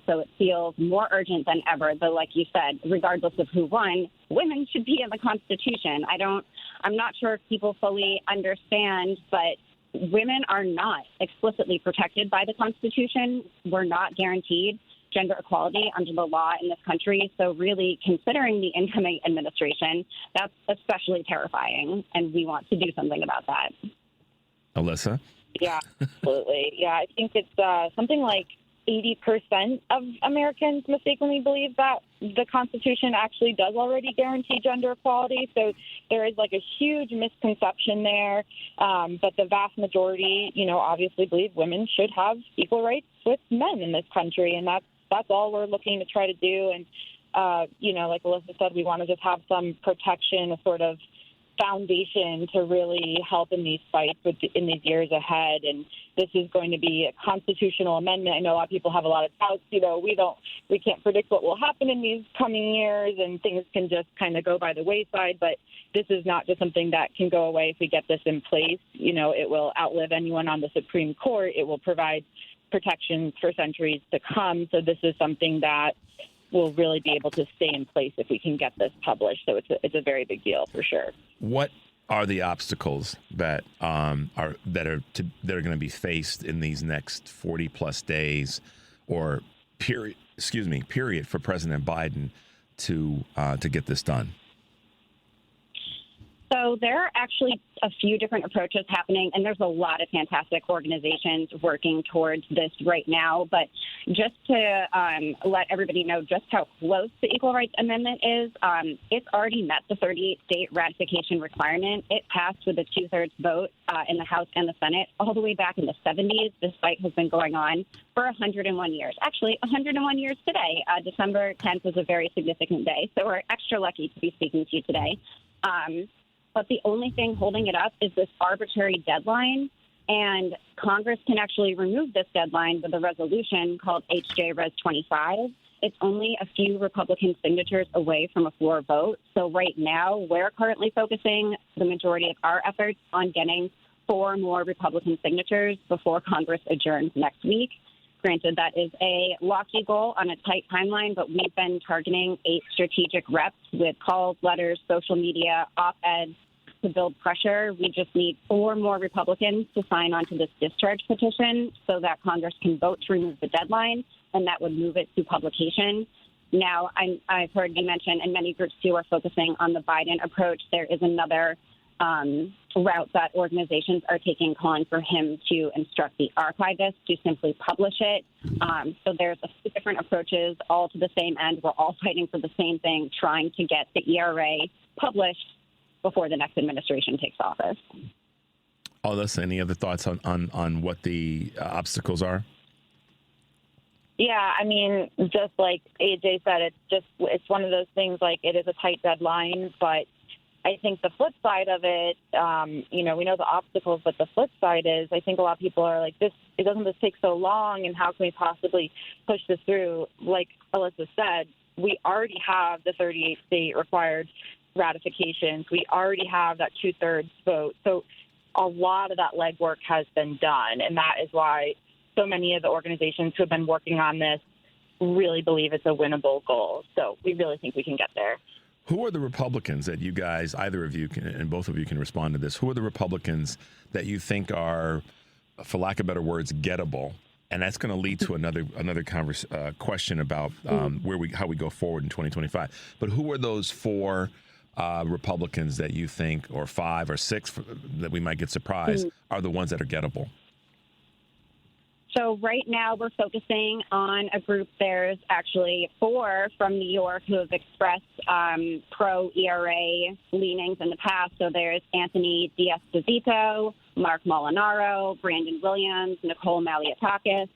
So it feels more urgent than ever. Though, like you said, regardless of who won, women should be in the Constitution. I'm not sure if people fully understand, but women are not explicitly protected by the Constitution. We're not guaranteed gender equality under the law in this country. So really, considering the incoming administration, that's especially terrifying, and we want to do something about that. Alyssa? Yeah, absolutely. Yeah, I think it's something like 80% of Americans mistakenly believe that the Constitution actually does already guarantee gender equality. So there is like a huge misconception there. But the vast majority, obviously believe women should have equal rights with men in this country. And that's all we're looking to try to do. And, like Alyssa said, we want to just have some protection, a sort of foundation to really help in these fights in these years ahead. And this is going to be a constitutional amendment. I know a lot of people have a lot of doubts. We can't predict what will happen in these coming years, and things can just kind of go by the wayside. But this is not just something that can go away if we get this in place. It will outlive anyone on the Supreme Court. It will provide protections for centuries to come. So this is something that will really be able to stay in place if we can get this published. So it's a very big deal for sure. What are the obstacles that are going to be faced in these next 40 plus days, or period for President Biden to get this done? So there are actually a few different approaches happening, and there's a lot of fantastic organizations working towards this right now. But just to let everybody know just how close the Equal Rights Amendment is, it's already met the 38-state ratification requirement. It passed with a 2/3 vote in the House and the Senate all the way back in the 70s. This fight has been going on for 101 years. Actually, 101 years today. December 10th was a very significant day, so we're extra lucky to be speaking to you today. But the only thing holding it up is this arbitrary deadline, and Congress can actually remove this deadline with a resolution called HJ Res 25. It's only a few Republican signatures away from a floor vote. So right now, we're currently focusing the majority of our efforts on getting 4 more Republican signatures before Congress adjourns next week. Granted, that is a lofty goal on a tight timeline, but we've been targeting 8 strategic reps with calls, letters, social media, op-eds to build pressure. We just need 4 more Republicans to sign onto this discharge petition so that Congress can vote to remove the deadline, and that would move it to publication. Now, I've heard you mention, and many groups too are focusing on the Biden approach. There is another route that organizations are taking, calling for him to instruct the archivist to simply publish it. So there's a few different approaches, all to the same end. We're all fighting for the same thing, trying to get the ERA published before the next administration takes office. Alyssa, any other thoughts on what the obstacles are? Yeah, I mean, just like AJ said, it's one of those things, like, it is a tight deadline, but I think the flip side of it, we know the obstacles, but the flip side is I think a lot of people are like, it doesn't just take so long, and how can we possibly push this through? Like Alyssa said, we already have the 38-state required ratifications. We already have that 2/3 vote. So a lot of that legwork has been done, and that is why so many of the organizations who have been working on this really believe it's a winnable goal. So we really think we can get there. Who are the Republicans that you guys, either of you can, and both of you can respond to this, who are the Republicans that you think are, for lack of better words, gettable? And that's going to lead to another question about how we go forward in 2025. But who are those four Republicans that you think, or 5 or 6 that we might get surprised, are the ones that are gettable? So right now we're focusing on a group. There's actually 4 from New York who have expressed pro-ERA leanings in the past. So there's Anthony D'Esposito, Mark Molinaro, Brandon Williams, Nicole Malliotakis.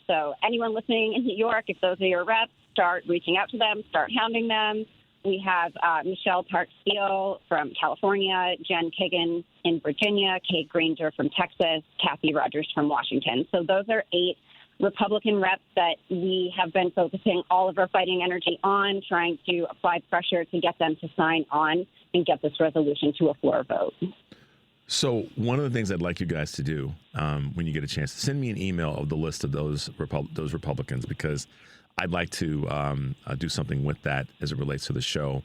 So anyone listening in New York, if those are your reps, start reaching out to them, start hounding them. We have Michelle Park-Steele from California, Jen Kagan in Virginia, Kate Granger from Texas, Kathy Rogers from Washington. So those are 8 Republican reps that we have been focusing all of our fighting energy on, trying to apply pressure to get them to sign on and get this resolution to a floor vote. So one of the things I'd like you guys to do when you get a chance, send me an email of the list of those Republicans, because I'd like to do something with that as it relates to the show,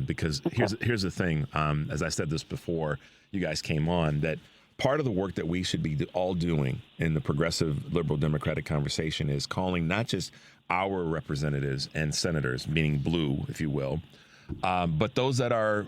because here's the thing. As I said this before you guys came on, that part of the work that we should be all doing in the progressive liberal democratic conversation is calling not just our representatives and senators, meaning blue, if you will, but those that are,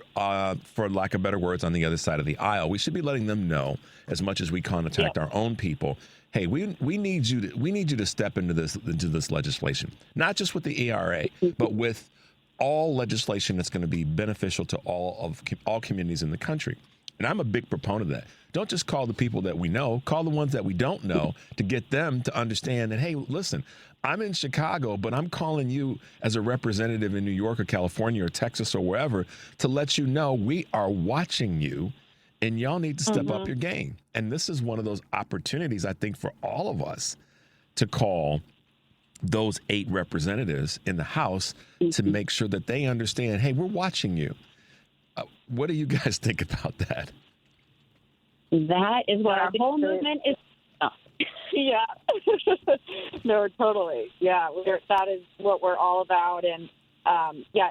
for lack of better words, on the other side of the aisle. We should be letting them know, as much as we contact our own people, hey, we need you to step into this legislation, not just with the ERA, but with all legislation that's going to be beneficial to all communities in the country. And I'm a big proponent of that. Don't just call the people that we know, call the ones that we don't know, to get them to understand that, hey, listen, I'm in Chicago, but I'm calling you as a representative in New York or California or Texas or wherever to let you know we are watching you. And y'all need to step up your game. And this is one of those opportunities, I think, for all of us to call those 8 representatives in the House to make sure that they understand, hey, we're watching you. What do you guys think about that? That is what our whole movement is. Yeah. No, totally. Yeah, that is what we're all about. And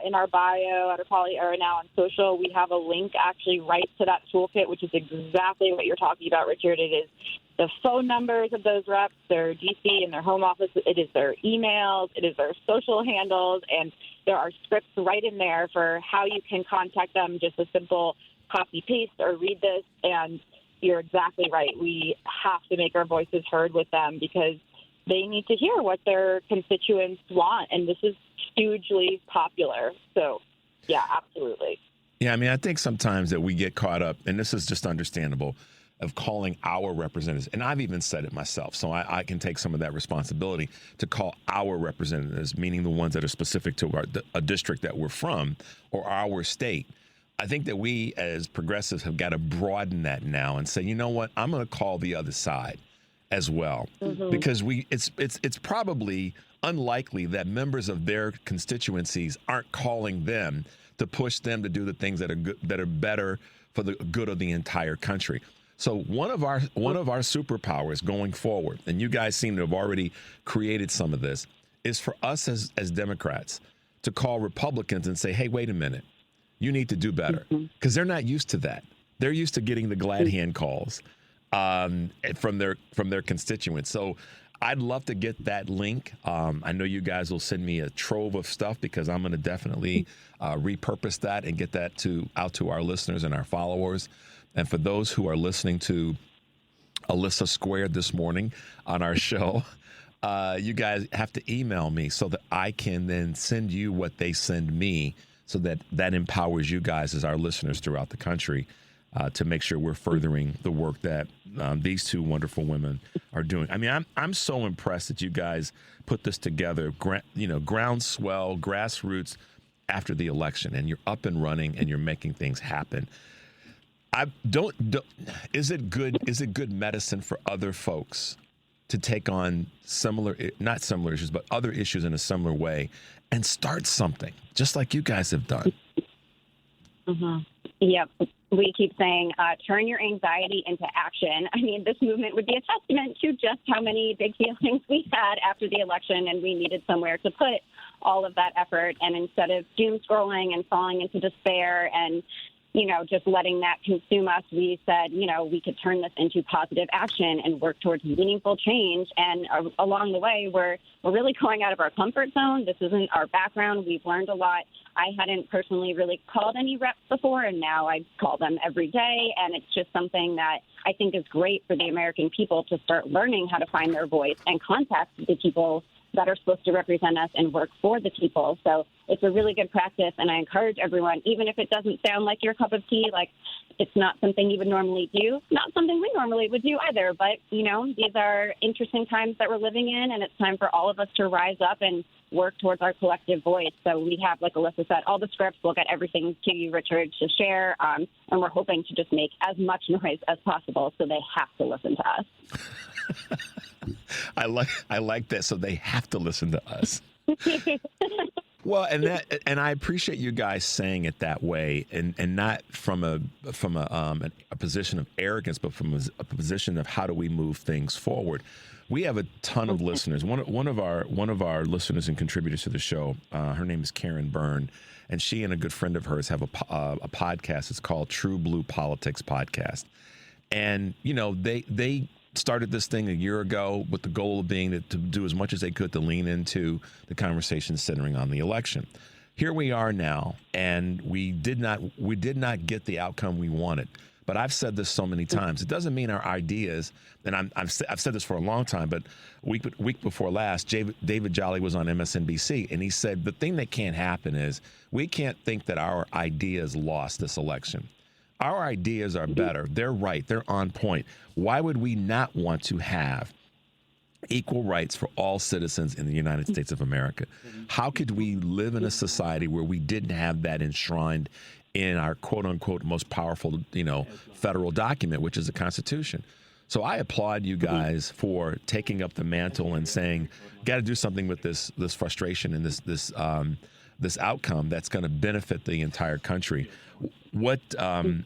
in our bio at our Poly or now on social, we have a link actually right to that toolkit, which is exactly what you're talking about, Richard. It is the phone numbers of those reps, their DC and their home office. It is their emails. It is their social handles. And there are scripts right in there for how you can contact them, just a simple copy paste or read this. And you're exactly right. We have to make our voices heard with them because they need to hear what their constituents want. And this is hugely popular. So, yeah, absolutely. Yeah, I mean, I think sometimes that we get caught up, and this is just understandable, of calling our representatives. And I've even said it myself, so I can take some of that responsibility to call our representatives, meaning the ones that are specific to a district that we're from or our state. I think that we as progressives have got to broaden that now and say, you know what, I'm going to call the other side as well, because it's probably unlikely that members of their constituencies aren't calling them to push them to do the things that are good, that are better for the good of the entire country. So one of our superpowers going forward, and you guys seem to have already created some of this, is for us as Democrats to call Republicans and say, hey, wait a minute, you need to do better, because they're not used to that. They're used to getting the glad hand calls from their constituents. So I'd love to get that link. I know you guys will send me a trove of stuff, because I'm going to definitely repurpose that and get that out to our listeners and our followers. And for those who are listening to Alyssa Squared this morning on our show, you guys have to email me so that I can then send you what they send me, so that empowers you guys as our listeners throughout the country to make sure we're furthering the work that these 2 wonderful women are doing. I mean, I'm so impressed that you guys put this together, groundswell, grassroots after the election, and you're up and running and you're making things happen. Is it good medicine for other folks to take on not similar issues, but other issues in a similar way and start something just like you guys have done? Yep. We keep saying, turn your anxiety into action. I mean, this movement would be a testament to just how many big feelings we had after the election, and we needed somewhere to put all of that effort. And instead of doom scrolling and falling into despair and, just letting that consume us, we said, we could turn this into positive action and work towards meaningful change. And along the way, we're really going out of our comfort zone. This isn't our background. We've learned a lot. I hadn't personally really called any reps before, and now I call them every day. And it's just something that I think is great for the American people to start learning how to find their voice and contact the people that are supposed to represent us and work for the people. So it's a really good practice, and I encourage everyone, even if it doesn't sound like your cup of tea, like it's not something you would normally do, not something we normally would do either, but, these are interesting times that we're living in, and it's time for all of us to rise up and work towards our collective voice. So we have, like Alyssa said, all the scripts. We'll get everything to you, Richard, to share, and we're hoping to just make as much noise as possible so they have to listen to us. I like that. So they have to listen to us. Well, and I appreciate you guys saying it that way, and not from a position of arrogance, but from a position of how do we move things forward. We have a ton of listeners. One of our listeners and contributors to the show, her name is Karen Byrne, and she and a good friend of hers have a podcast. It's called True Blue Politics Podcast, and they started this thing a year ago with the goal of being to do as much as they could to lean into the conversation centering on the election. Here we are now, and we did not get the outcome we wanted. But I've said this so many times. It doesn't mean our ideas, and I've said this for a long time, but week before last, David Jolly was on MSNBC, and he said the thing that can't happen is we can't think that our ideas lost this election. Our ideas are better. They're right. They're on point. Why would we not want to have equal rights for all citizens in the United States of America? How could we live in a society where we didn't have that enshrined in our quote unquote most powerful, federal document, which is the Constitution? So I applaud you guys for taking up the mantle and saying, got to do something with this frustration and this outcome that's going to benefit the entire country. What and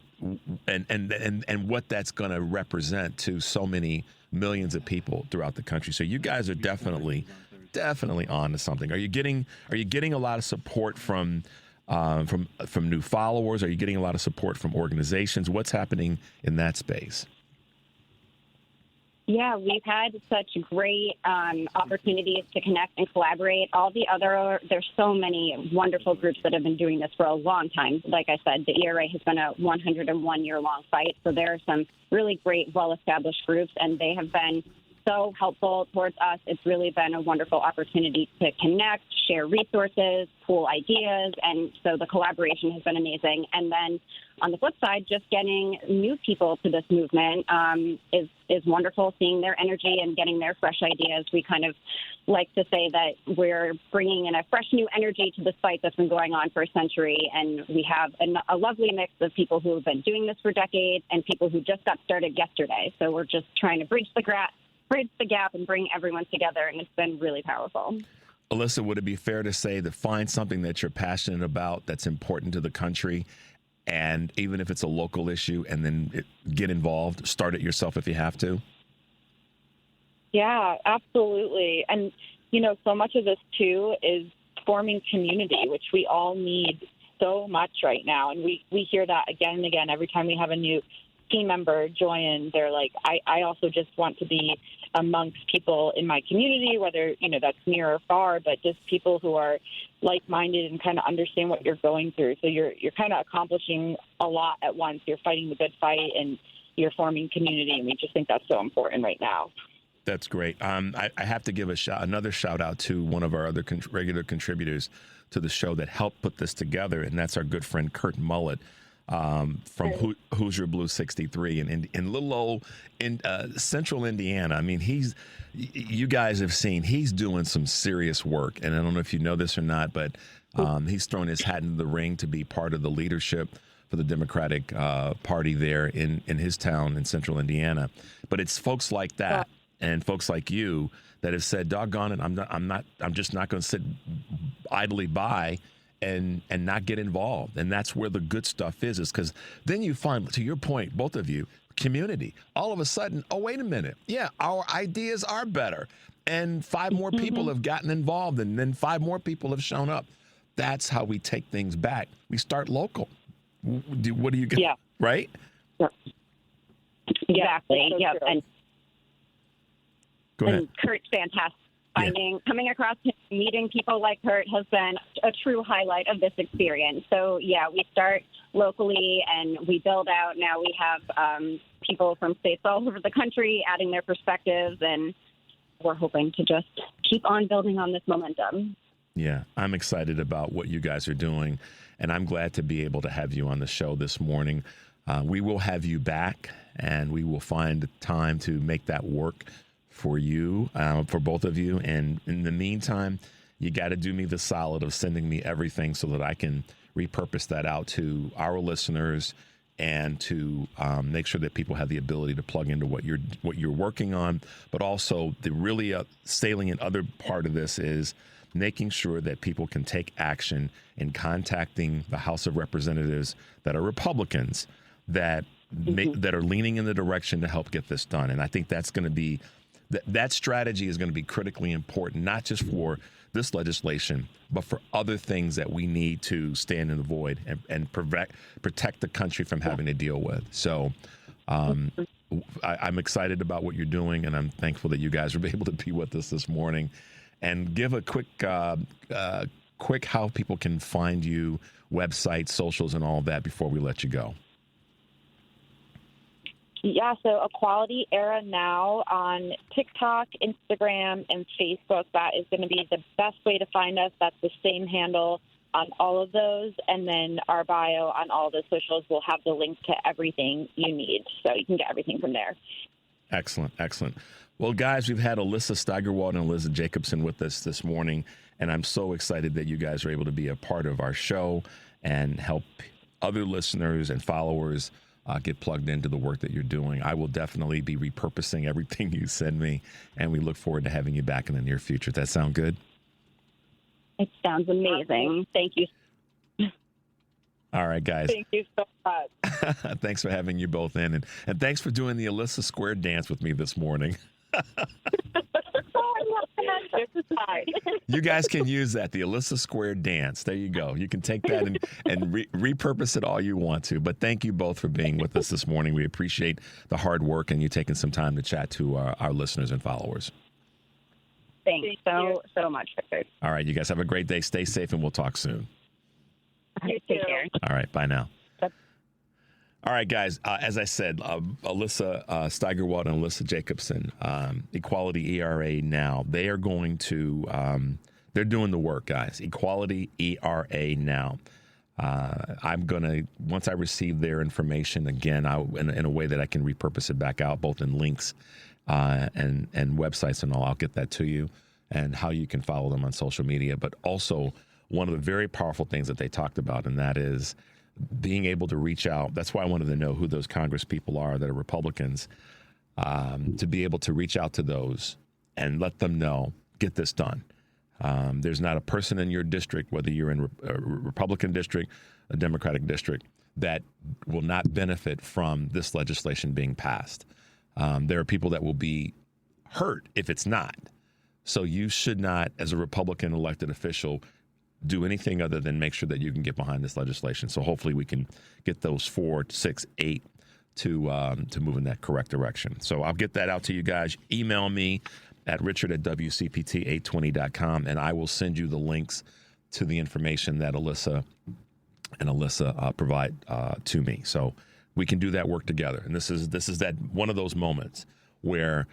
what that's going to represent to so many millions of people throughout the country. So you guys are definitely on to something. Are you getting a lot of support from new followers? Are you getting a lot of support from organizations? What's happening in that space? Yeah, we've had such great opportunities to connect and collaborate. There's so many wonderful groups that have been doing this for a long time. Like I said, the ERA has been a 101-year-long fight. So there are some really great, well-established groups, and they have been so helpful towards us. It's really been a wonderful opportunity to connect, share resources, pool ideas, and so the collaboration has been amazing. And then on the flip side, just getting new people to this movement is wonderful, seeing their energy and getting their fresh ideas. We kind of like to say that we're bringing in a fresh new energy to this fight that's been going on for a century, and we have a lovely mix of people who have been doing this for decades and people who just got started yesterday. So we're just trying to bridge the gap and bring everyone together, and it's been really powerful. Alyssa, would it be fair to say that find something that you're passionate about that's important to the country, and even if it's a local issue, and then get involved, start it yourself if you have to? Yeah, absolutely. And, so much of this, too, is forming community, which we all need so much right now. And we hear that again and again every time we have a new team member join. They're like, I also just want to be amongst people in my community, whether, that's near or far, but just people who are like-minded and kind of understand what you're going through. So you're kind of accomplishing a lot at once. You're fighting the good fight and you're forming community. And we just think that's so important right now. That's great. I have to give another shout out to one of our other regular contributors to the show that helped put this together, and that's our good friend Kurt Mullet. From Hoosier Blue 63 in little old central Indiana. I mean, you guys have seen, he's doing some serious work. And I don't know if you know this or not, but he's thrown his hat in the ring to be part of the leadership for the Democratic Party there in his town in central Indiana. But it's folks like that and folks like you that have said, doggone it, I'm just not going to sit idly by and not get involved. And that's where the good stuff is because then you find, to your point, both of you, community. All of a sudden, oh, wait a minute. Yeah, our ideas are better. And 5 more people have gotten involved, and then 5 more people have shown up. That's how we take things back. We start local. What do you get? Yeah. Right? Yep. Exactly. Yep. And go ahead. And Kurt's fantastic. Coming across him, meeting people like Kurt has been a true highlight of this experience. So, yeah, we start locally and we build out. Now we have people from states all over the country adding their perspectives, and we're hoping to just keep on building on this momentum. Yeah, I'm excited about what you guys are doing, and I'm glad to be able to have you on the show this morning. We will have you back, and we will find time to make that work for you, for both of you. And in the meantime, you got to do me the solid of sending me everything so that I can repurpose that out to our listeners and to make sure that people have the ability to plug into what you're working on. But also the really salient other part of this is making sure that people can take action in contacting the House of Representatives that are Republicans that that are leaning in the direction to help get this done. And I think that's going to be that strategy is going to be critically important, not just for this legislation, but for other things that we need to stand in the void and protect the country from having to deal with. So I'm excited about what you're doing, and I'm thankful that you guys were able to be with us this morning. And give a quick how people can find you, websites, socials, and all of that before we let you go. Yeah, so Equality Era Now on TikTok, Instagram, and Facebook. That is going to be the best way to find us. That's the same handle on all of those. And then our bio on all the socials will have the link to everything you need. So you can get everything from there. Excellent, excellent. Well, guys, we've had Alyssa Steigerwalt and Alyssa Jacobson with us this morning, and I'm so excited that you guys are able to be a part of our show and help other listeners and followers get plugged into the work that you're doing. I will definitely be repurposing everything you send me, and we look forward to having you back in the near future. Does that sound good? It sounds amazing. Thank you. All right, guys. Thank you so much. Thanks for having you both in, and thanks for doing the Alyssa Square dance with me this morning. You guys can use that, the Alyssa Square dance. There you go. You can take that and repurpose it all you want to. But thank you both for being with us this morning. We appreciate the hard work and you taking some time to chat to our listeners and followers. Thanks so much, Victor. All right, you guys have a great day. Stay safe, and we'll talk soon. Take care. All right, bye now. All right, guys, as I said, Alyssa Steigerwalt and Alyssa Jacobson, Equality ERA Now, they are going to, they're doing the work, guys. Equality ERA Now. I'm going to, once I receive their information, again, in a way that I can repurpose it back out, both in links and websites and all, I'll get that to you, and how you can follow them on social media. But also, one of the very powerful things that they talked about, and that is being able to reach out. That's why I wanted to know who those Congress people are that are Republicans, to be able to reach out to those and let them know, get this done. There's not a person in your district, whether you're in a Republican district, a Democratic district, that will not benefit from this legislation being passed. There are people that will be hurt if it's not. So you should not, as a Republican elected official, do anything other than make sure that you can get behind this legislation. So hopefully we can get those 4, 6, 8 to move in that correct direction. So I'll get that out to you guys. Email me at richard@wcpt820.com, and I will send you the links to the information that Alyssa provide to me. So we can do that work together. And this is that one of those moments where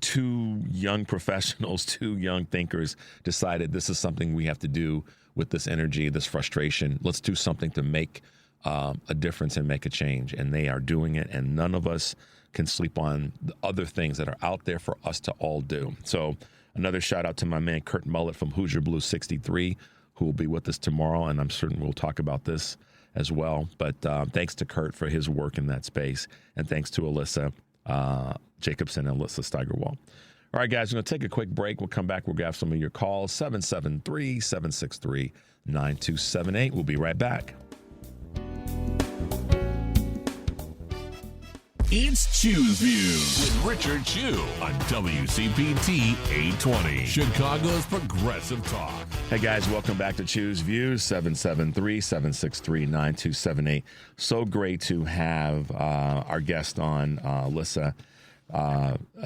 two young professionals, two young thinkers decided this is something we have to do with this energy, this frustration. Let's do something to make a difference and make a change. And they are doing it. And none of us can sleep on the other things that are out there for us to all do. So another shout out to my man, Kurt Mullet from Hoosier Blue 63, who will be with us tomorrow. And I'm certain we'll talk about this as well. But thanks to Kurt for his work in that space. And thanks to Alyssa Jacobson and Alyssa Steigerwalt. All right, guys, we're going to take a quick break. We'll come back. We'll grab some of your calls, 773-763-9278. We'll be right back. It's Choose Views with Richard Chew on WCPT 820, Chicago's Progressive Talk. Hey guys, welcome back to Choose Views, 773-763-9278. So great to have our guest on, Alyssa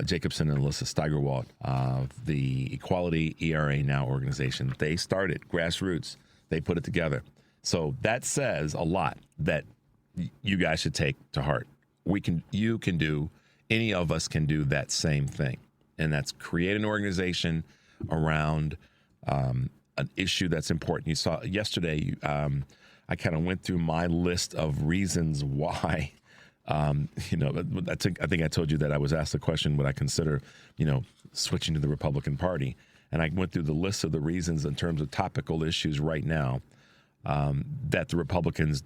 Jacobson and Alyssa Steigerwalt of the Equality ERA Now organization. They started grassroots. They put it together. So that says a lot that you guys should take to heart. You can do, any of us can do that same thing. And that's create an organization around an issue that's important. You saw yesterday, I kind of went through my list of reasons why, I think I told you that I was asked the question, would I consider, switching to the Republican Party? And I went through the list of the reasons in terms of topical issues right now that the Republicans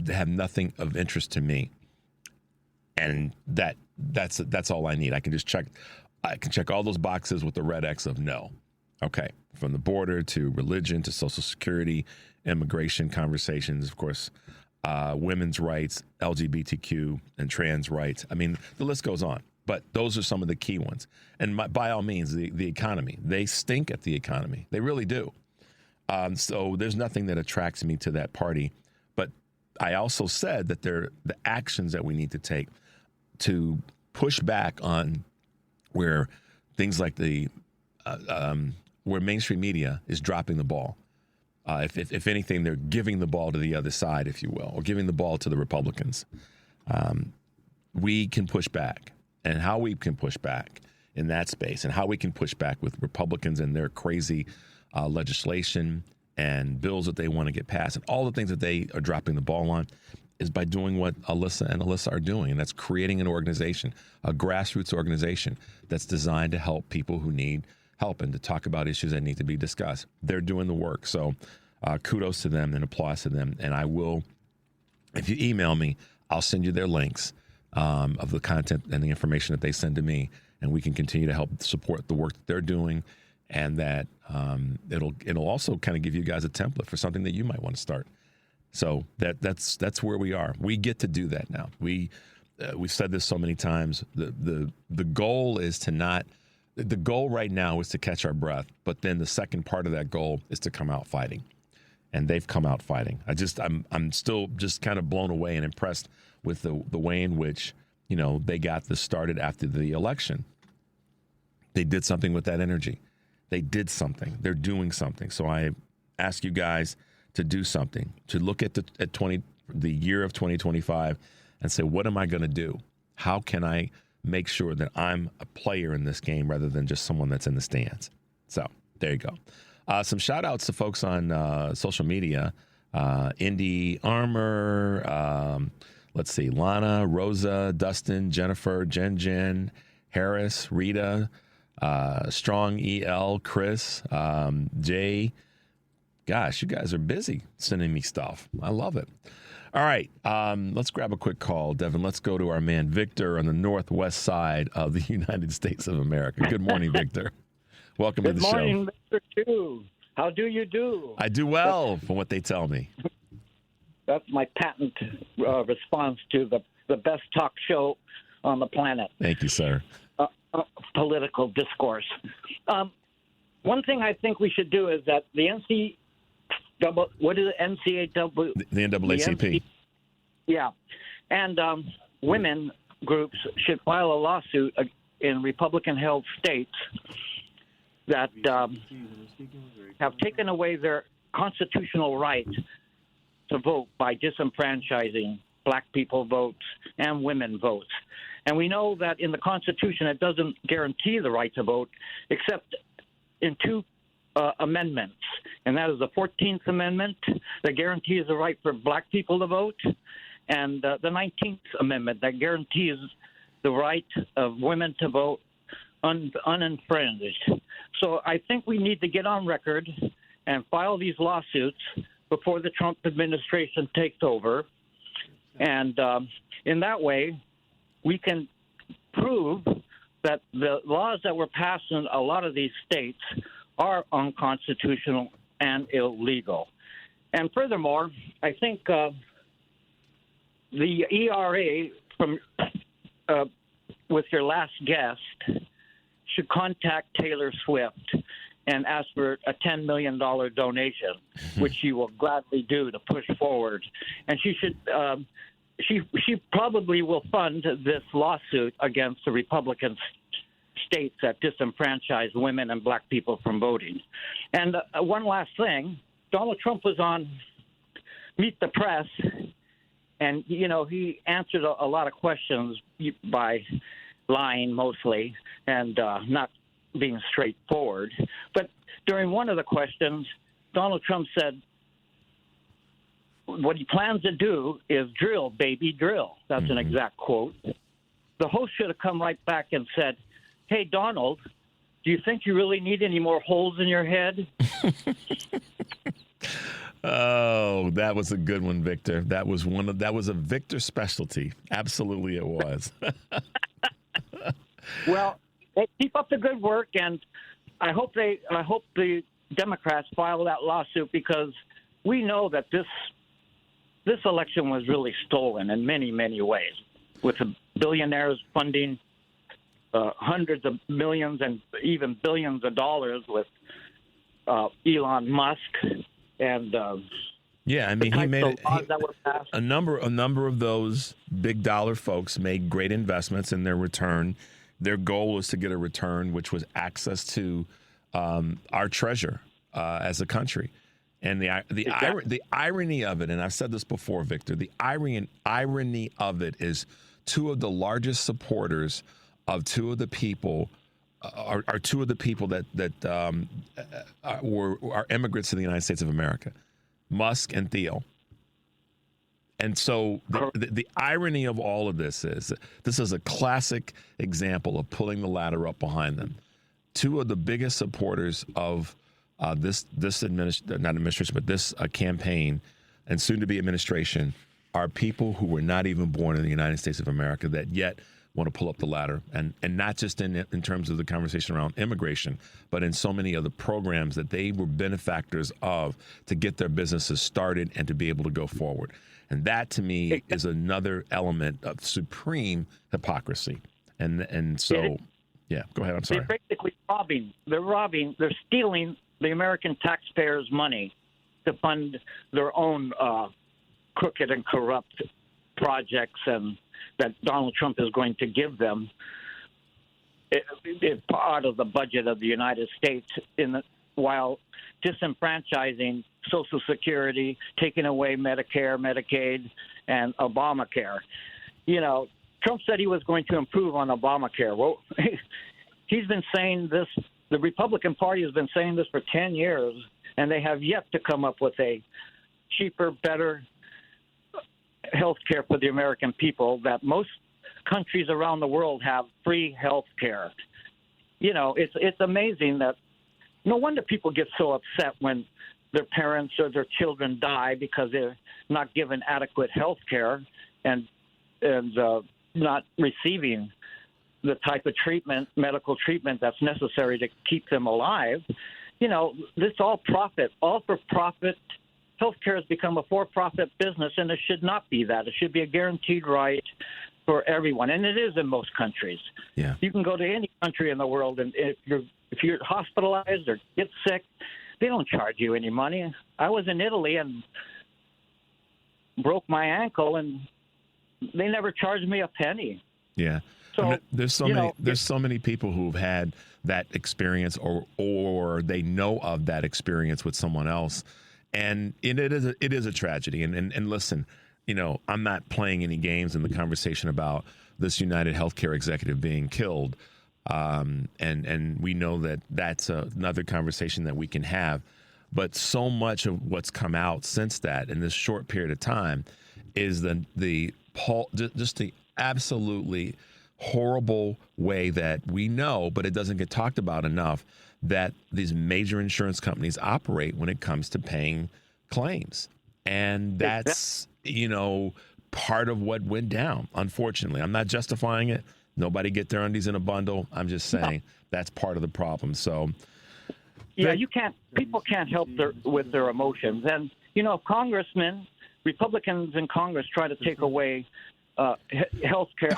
have nothing of interest to me. And that's all I need. I can check all those boxes with the red X of no. Okay. From the border to religion to Social Security, immigration conversations, of course, women's rights, LGBTQ and trans rights. I mean, the list goes on. But those are some of the key ones. And by all means, the economy. They stink at the economy. They really do. So there's nothing that attracts me to that party. But I also said that the actions that we need to take to push back on where things like where mainstream media is dropping the ball. If anything, they're giving the ball to the other side, if you will, or giving the ball to the Republicans. We can push back. And how we can push back in that space and how we can push back with Republicans and their crazy legislation and bills that they want to get passed and all the things that they are dropping the ball on is by doing what Alyssa are doing, and that's creating an organization, a grassroots organization that's designed to help people who need help and to talk about issues that need to be discussed. They're doing the work, so kudos to them and applause to them. And I will, if you email me, I'll send you their links of the content and the information that they send to me, and we can continue to help support the work that they're doing, and that it'll also kind of give you guys a template for something that you might want to start. So that's where we are. We get to do that now. We've said this so many times. The goal is to not. The goal right now is to catch our breath, but then the second part of that goal is to come out fighting, and they've come out fighting. I'm still just kind of blown away and impressed with the way in which they got this started after the election. They did something with that energy. They did something. They're doing something. So I ask you guys to do something, to look at the year of 2025 and say, what am I going to do? How can I make sure that I'm a player in this game rather than just someone that's in the stands? So there you go. Some shout outs to folks on social media. Indy Armour, let's see, Lana, Rosa, Dustin, Jennifer, Jen, Harris, Rita, Strong EL, Chris, Jay. Gosh, you guys are busy sending me stuff. I love it. All right, let's grab a quick call, Devin. Let's go to our man Victor on the northwest side of the United States of America. Good morning, Victor. Welcome to the show. Good morning, Mr. Chu. How do you do? I do well, from what they tell me. That's my patent response to the best talk show on the planet. Thank you, sir. Political discourse. One thing I think we should do is that the NCAA? The NAACP. Yeah. And women groups should file a lawsuit in Republican-held states that have taken away their constitutional right to vote by disenfranchising black people votes and women votes. And we know that in the Constitution it doesn't guarantee the right to vote except in two amendments, and that is the 14th Amendment that guarantees the right for black people to vote, and the 19th Amendment that guarantees the right of women to vote uninfringed. So I think we need to get on record and file these lawsuits before the Trump administration takes over, and in that way we can prove that the laws that were passed in a lot of these states are unconstitutional and illegal. And furthermore, I think the ERA from with your last guest, should contact Taylor Swift and ask for a $10 million donation, which she will gladly do to push forward. And she should. She probably will fund this lawsuit against the Republican states that disenfranchise women and black people from voting. And one last thing, Donald Trump was on Meet the Press, and, he answered a lot of questions by lying mostly and not being straightforward. But during one of the questions, Donald Trump said, what he plans to do is drill, baby, drill. That's an exact quote. The host should have come right back and said, hey, Donald, do you think you really need any more holes in your head? Oh, that was a good one, Victor. That was a Victor specialty. Absolutely it was. Well, hey, keep up the good work, and I hope the Democrats file that lawsuit, because we know that this election was really stolen in many, many ways, with the billionaires funding hundreds of millions and even billions of dollars with Elon Musk and yeah, I mean, he made a number of those big dollar folks made great investments in their return. Their goal was to get a return, which was access to our treasure as a country. And the irony of it, and I've said this before, Victor, the irony of it is two of the largest supporters of two of the people are two of the people that are immigrants to the United States of America, Musk and Thiel. And so the irony of all of this is a classic example of pulling the ladder up behind them. Two of the biggest supporters of this campaign and soon to be administration are people who were not even born in the United States of America that yet want to pull up the ladder, and not just in terms of the conversation around immigration, but in so many other programs that they were benefactors of to get their businesses started and to be able to go forward. And that, to me, is another element of supreme hypocrisy. And so, yeah, go ahead. I'm sorry. They're basically they're stealing the American taxpayers' money to fund their own crooked and corrupt projects and that Donald Trump is going to give them is part of the budget of the United States while disenfranchising Social Security, taking away Medicare, Medicaid, and Obamacare. Trump said he was going to improve on Obamacare. Well, he's been saying this, the Republican Party has been saying this for 10 years, and they have yet to come up with a cheaper, better health care for the American people, that most countries around the world have free health care. It's amazing that no wonder people get so upset when their parents or their children die because they're not given adequate health care and not receiving the type of medical treatment that's necessary to keep them alive. This all for profit. Healthcare has become a for-profit business, and it should not be that. It should be a guaranteed right for everyone, and it is in most countries. Yeah. You can go to any country in the world, and if you're hospitalized or get sick, they don't charge you any money. I was in Italy and broke my ankle, and they never charged me a penny. Yeah. So there's so many people who've had that experience, or they know of that experience with someone else. And it is a tragedy. And listen, I'm not playing any games in the conversation about this United Healthcare executive being killed. And we know that that's another conversation that we can have. But so much of what's come out since that in this short period of time is just the absolutely horrible way that we know, but it doesn't get talked about enough, that these major insurance companies operate when it comes to paying claims. And that's, part of what went down, unfortunately. I'm not justifying it. Nobody get their undies in a bundle. I'm just saying that's part of the problem. So, yeah, people can't help with their emotions. And, Republicans in Congress try to take away health care,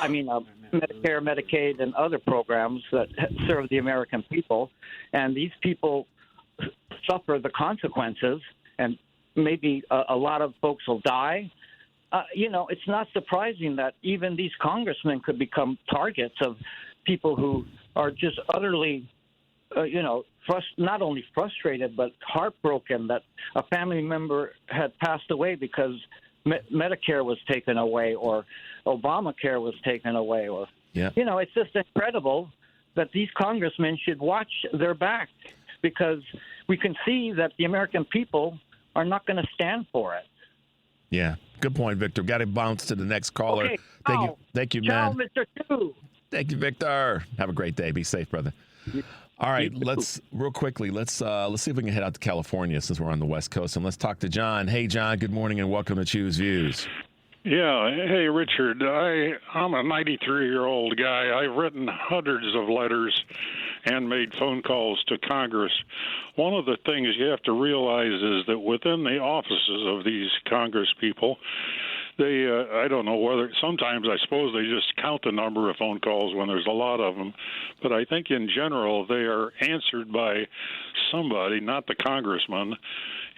Medicare, Medicaid, and other programs that serve the American people. And these people suffer the consequences, and maybe a lot of folks will die. It's not surprising that even these congressmen could become targets of people who are just utterly, not only frustrated, but heartbroken that a family member had passed away because Medicare was taken away or Obamacare was taken away. Or, it's just incredible that these congressmen should watch their back, because we can see that the American people are not going to stand for it. Yeah, good point, Victor. Got to bounce to the next caller. Okay. Thank you, Ciao, man. Mr. Two. Thank you, Victor. Have a great day. Be safe, brother. All right, let's see if we can head out to California since we're on the West Coast, and let's talk to John. Hey, John. Good morning and welcome to Choose Views. Yeah. Hey, Richard. I'm a 93-year-old guy. I've written hundreds of letters and made phone calls to Congress. One of the things you have to realize is that within the offices of these Congress people, they, I don't know whether, sometimes I suppose they just count the number of phone calls when there's a lot of them. But I think in general they are answered by somebody, not the congressman.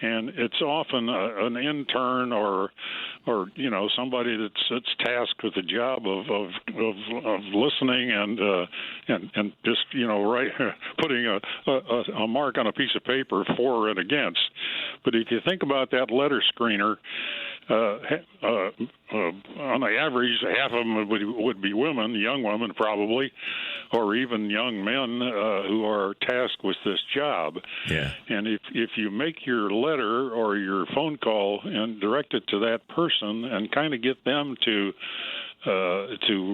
And it's often an intern or somebody that's tasked with the job of listening and just putting a mark on a piece of paper for and against. But if you think about that letter screener, on the average, half of them would be women, young women probably, or even young men who are tasked with this job. Yeah. And if you make your letter or your phone call and direct it to that person and kind of get them to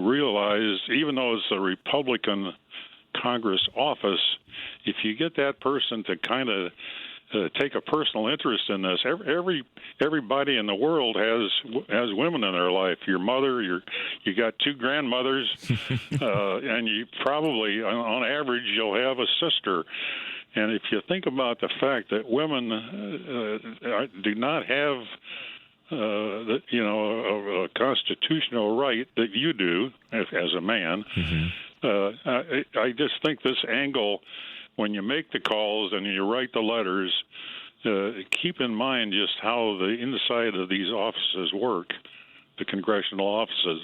realize, even though it's a Republican Congress office, if you get that person to kind of take a personal interest in this. Everybody in the world has women in their life. Your mother, you got two grandmothers, and you probably, on average, you'll have a sister. And if you think about the fact that women do not have a constitutional right that you do as a man, I just think this angle, when you make the calls and you write the letters, keep in mind just how the inside of these offices work, the congressional offices.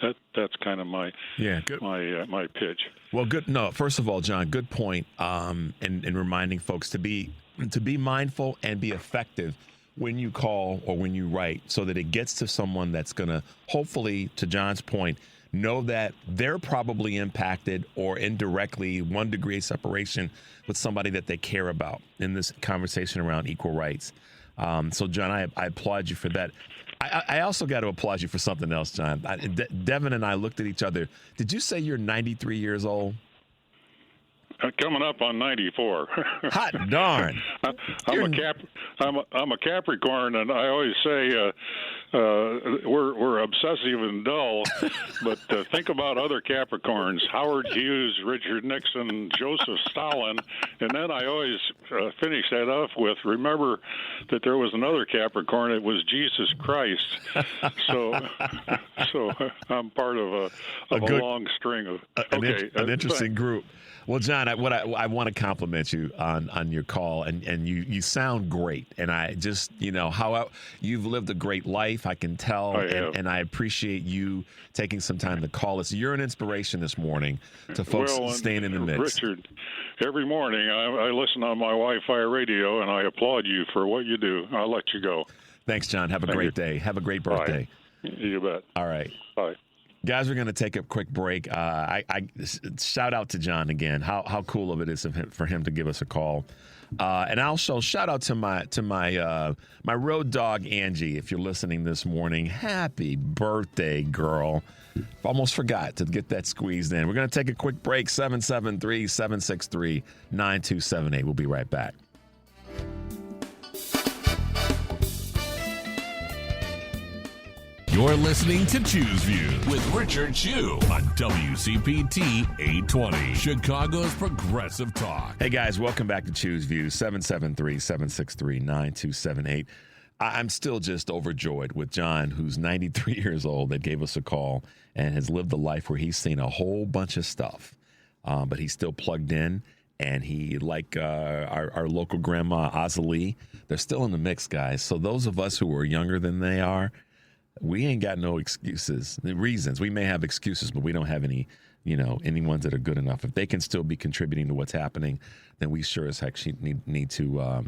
That's kind of my my pitch. Well, good. No, first of all, John, good point. And reminding folks to be mindful and be effective when you call or when you write, so that it gets to someone that's going to, hopefully, to John's point, know that they're probably impacted or indirectly 1 degree of separation with somebody that they care about in this conversation around equal rights. So, John, I applaud you for that. I also got to applaud you for something else, John. Devin and I looked at each other. Did you say you're 93 years old? Coming up on 94. Hot darn! I'm a Capricorn, and I always say we're obsessive and dull. But think about other Capricorns: Howard Hughes, Richard Nixon, Joseph Stalin, and then I always finish that off with, remember that there was another Capricorn. It was Jesus Christ. So I'm part of a long string of an interesting group. Well, John, I want to compliment you on your call, and you sound great, and I just, how you've lived a great life, I can tell, and I appreciate you taking some time to call us. You're an inspiration this morning to folks staying in the mix. Richard, every morning I listen on my Wi-Fi radio, and I applaud you for what you do. I'll let you go. Thanks, John. Have a great day. Have a great birthday. Bye. You bet. All right. Bye. Guys, we're going to take a quick break. I shout out to John again. How cool of it is for him to give us a call, and also shout out to my road dog Angie. If you're listening this morning, happy birthday, girl! Almost forgot to get that squeezed in. We're going to take a quick break. 773-763-9278. We'll be right back. You're listening to Choose Views with Richard Chu on WCPT 820, Chicago's Progressive Talk. Hey, guys, welcome back to Choose Views, 773-763-9278. I'm still just overjoyed with John, who's 93 years old, that gave us a call and has lived a life where he's seen a whole bunch of stuff, but he's still plugged in. And he, like our local grandma, Azalee, they're still in the mix, guys. So those of us who are younger than they are, we ain't got no excuses. The reasons, we may have excuses, but we don't have any, any ones that are good enough. If they can still be contributing to what's happening, then we sure as heck need to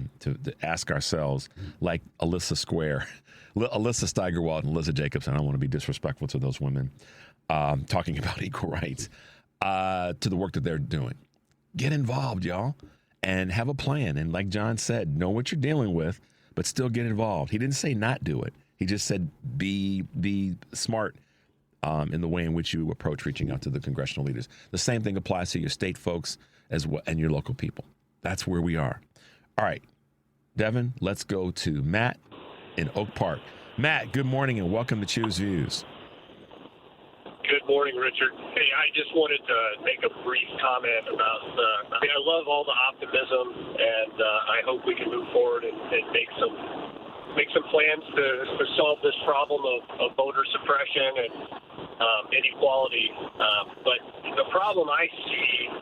ask ourselves, like Alyssa Steigerwalt and Alyssa Jacobson. I don't want to be disrespectful to those women talking about equal rights, to the work that they're doing. Get involved, y'all, and have a plan. And like John said, know what you're dealing with, but still get involved. He didn't say not do it. He just said be smart in the way in which you approach reaching out to the congressional leaders. The same thing applies to your state folks as well and your local people. That's where we are. All right, Devin, let's go to Matt in Oak Park. Matt, good morning and welcome to Choose Views. Good morning, Richard. Hey, I just wanted to make a brief comment about, I love all the optimism, and I hope we can move forward and make some plans to solve this problem of voter suppression and inequality. But the problem I see,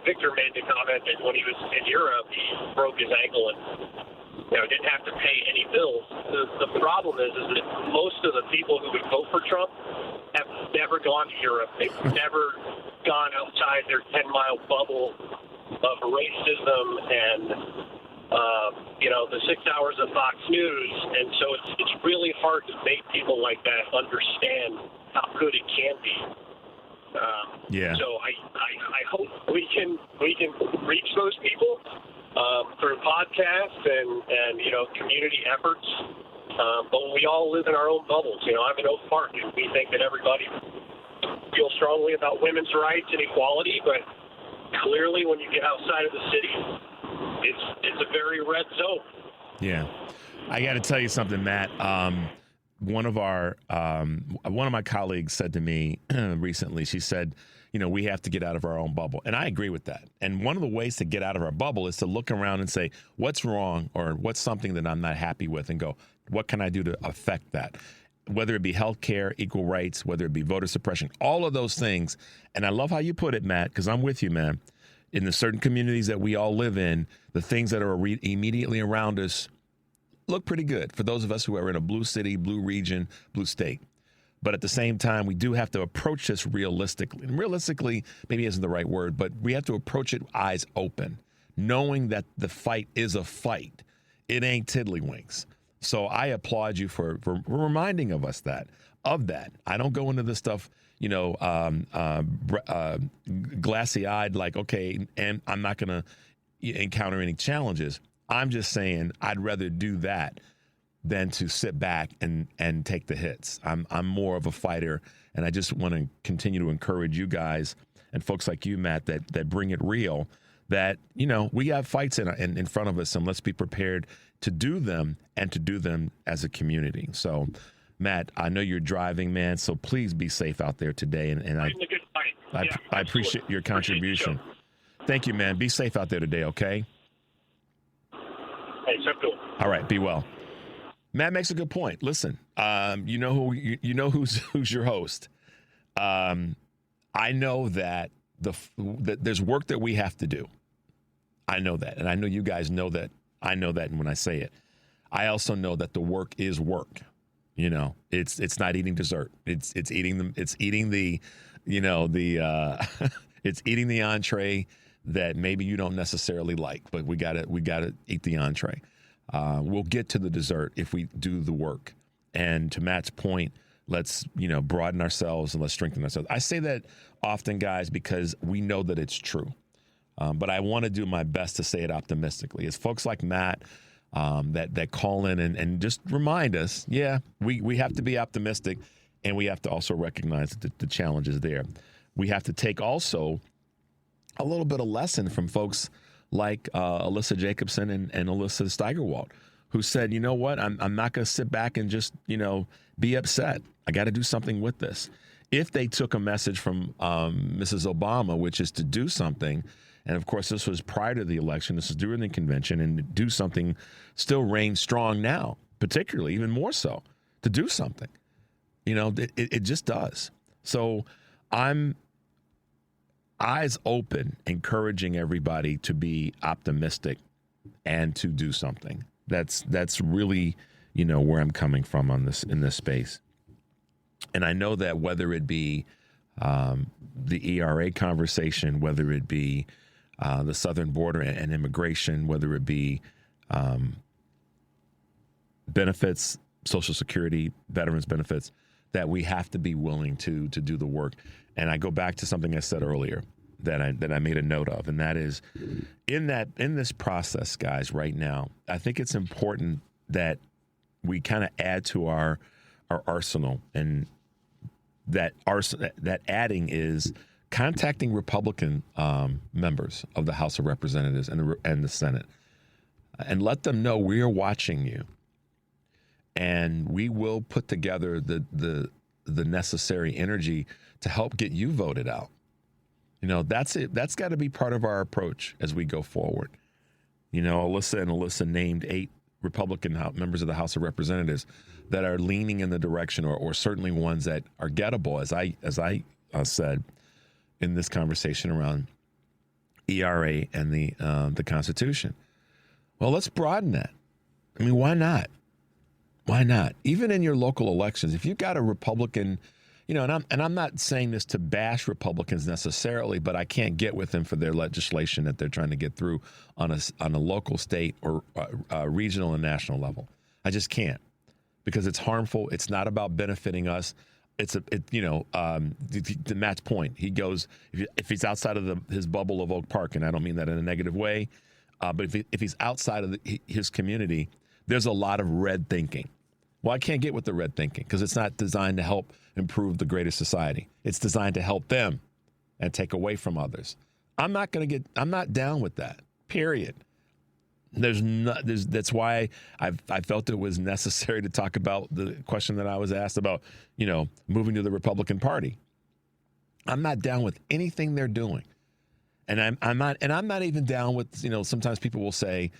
Victor made the comment that when he was in Europe, he broke his ankle and didn't have to pay any bills. The problem is that most of the people who would vote for Trump have never gone to Europe. They've never gone outside their 10-mile bubble of racism and, the 6 hours of Fox News. And so it's really hard to make people like that understand how good it can be. So I hope we can reach those people through podcasts and community efforts. But we all live in our own bubbles. I'm in Oak Park, and we think that everybody feels strongly about women's rights and equality, but clearly when you get outside of the city, it's a very red zone. Yeah. I got to tell you something, Matt. One of my colleagues said to me recently, she said, we have to get out of our own bubble. And I agree with that. And one of the ways to get out of our bubble is to look around and say, what's wrong or what's something that I'm not happy with, and go, what can I do to affect that? Whether it be health care, equal rights, whether it be voter suppression, all of those things. And I love how you put it, Matt, because I'm with you, man. In the certain communities that we all live in, the things that are immediately around us look pretty good for those of us who are in a blue city, blue region, blue state. But at the same time, we do have to approach this realistically. And realistically maybe isn't the right word, but we have to approach it eyes open, knowing that the fight is a fight. It ain't tiddlywinks. So I applaud you for reminding of us of that. I don't go into this stuff, glassy-eyed, like, okay, and I'm not going to encounter any challenges. I'm just saying I'd rather do that than to sit back and take the hits. I'm more of a fighter, and I just want to continue to encourage you guys and folks like you, Matt, that bring it real, that, we have fights in front of us, and let's be prepared to do them and to do them as a community. So, Matt, I know you're driving, man, so please be safe out there today. And I appreciate your contribution. Thank you, man. Be safe out there today, okay? Hey, so cool. All right, be well. Matt makes a good point. Listen, you know who's your host. I know that that there's work that we have to do. I know that, and I know you guys know that. I know that when I say it. I also know that the work is work. It's not eating dessert. It's eating the it's eating the entree that maybe you don't necessarily like, but we gotta eat the entree. We'll get to the dessert if we do the work. And to Matt's point, let's broaden ourselves and let's strengthen ourselves. I say that often, guys, because we know that it's true. But I want to do my best to say it optimistically. It's folks like Matt that call in and just remind us, we have to be optimistic, and we have to also recognize that the challenge is there. We have to take also a little bit of lesson from folks like Alyssa Jacobson and Alyssa Steigerwalt, who said, you know what, I'm not going to sit back and just, be upset. I got to do something with this. If they took a message from Mrs. Obama, which is to do something, and of course this was prior to the election, this is during the convention, and do something still reigns strong now. particularly, even more so, to do something. It just does. So I'm eyes open, encouraging everybody to be optimistic and to do something. That's really, where I'm coming from in this space. And I know that whether it be the ERA conversation, whether it be the southern border and immigration, whether it be benefits, Social Security, veterans benefits, that we have to be willing to do the work. And I go back to something I said earlier that I made a note of, and that is in this process, guys, right now, I think it's important that we kind of add to our arsenal, and that adding is contacting Republican members of the House of Representatives and the Senate, and let them know we are watching you, and we will put together the necessary energy to help get you voted out. That's it. That's got to be part of our approach as we go forward. Alyssa named 8 Republican members of the House of Representatives that are leaning in the direction, or certainly ones that are gettable, as I said in this conversation around ERA and the Constitution. Well, let's broaden that. I mean, why not? Why not? Even in your local elections, if you've got a Republican, and I'm not saying this to bash Republicans necessarily, but I can't get with them for their legislation that they're trying to get through on a local, state, or regional and national level. I just can't, because it's harmful. It's not about benefiting us. To Matt's point, he goes, if he's outside of his bubble of Oak Park, and I don't mean that in a negative way, but if he's outside of his community, there's a lot of red thinking. Well, I can't get with the red thinking, because it's not designed to help improve the greater society. It's designed to help them and take away from others. I'm not down with that, period. That's why I felt it was necessary to talk about the question that I was asked about, moving to the Republican Party. I'm not down with anything they're doing. And I'm not even down with, sometimes people will say,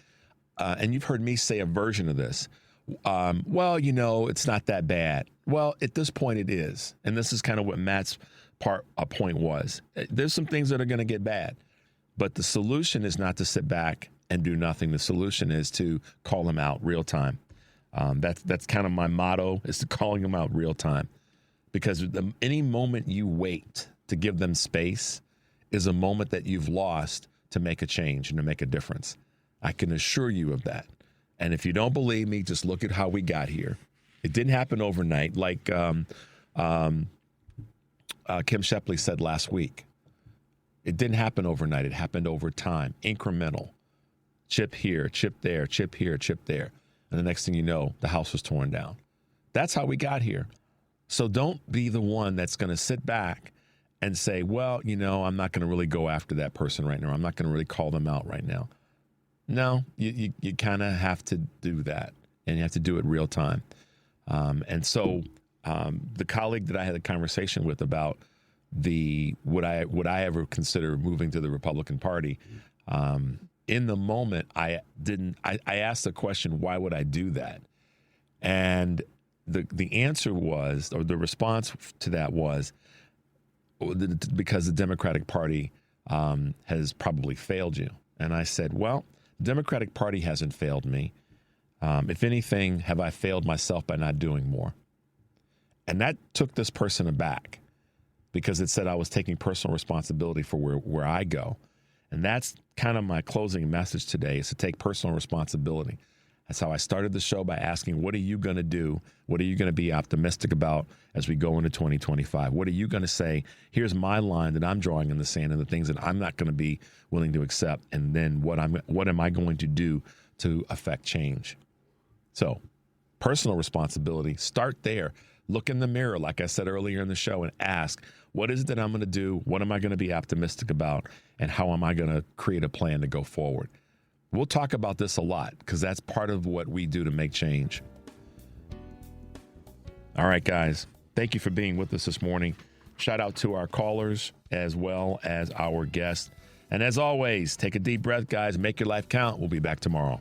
and you've heard me say a version of this, it's not that bad. Well, at this point it is. And this is kind of what Matt's point was. There's some things that are going to get bad, but the solution is not to sit back and do nothing. The solution is to call them out real time. That's kind of my motto, is to calling them out real time, because any moment you wait to give them space is a moment that you've lost to make a change and to make a difference. I can assure you of that. And if you don't believe me, just look at how we got here. It didn't happen overnight. Like Kim Shepley said last week, it didn't happen overnight. It happened over time, incremental. Chip here, chip there, chip here, chip there. And the next thing you know, the house was torn down. That's how we got here. So don't be the one that's going to sit back and say, well, I'm not going to really go after that person right now. I'm not going to really call them out right now. No, you kind of have to do that, and you have to do it real time. And so the colleague that I had a conversation with about would I ever consider moving to the Republican Party, in the moment I asked the question, why would I do that? And the answer was, or the response to that was, because the Democratic Party has probably failed you. And I said, well, the Democratic Party hasn't failed me. If anything, have I failed myself by not doing more? And that took this person aback, because it said I was taking personal responsibility for where I go. And that's kind of my closing message today, is to take personal responsibility. That's how I started the show, by asking, what are you going to do? What are you going to be optimistic about as we go into 2025? What are you going to say? Here's my line that I'm drawing in the sand, and the things that I'm not going to be willing to accept. And then what am I going to do to affect change? So personal responsibility, start there. Look in the mirror, like I said earlier in the show, and ask, what is it that I'm going to do? What am I going to be optimistic about? And how am I going to create a plan to go forward? We'll talk about this a lot, because that's part of what we do to make change. All right, guys. Thank you for being with us this morning. Shout out to our callers as well as our guests. And as always, take a deep breath, guys. Make your life count. We'll be back tomorrow.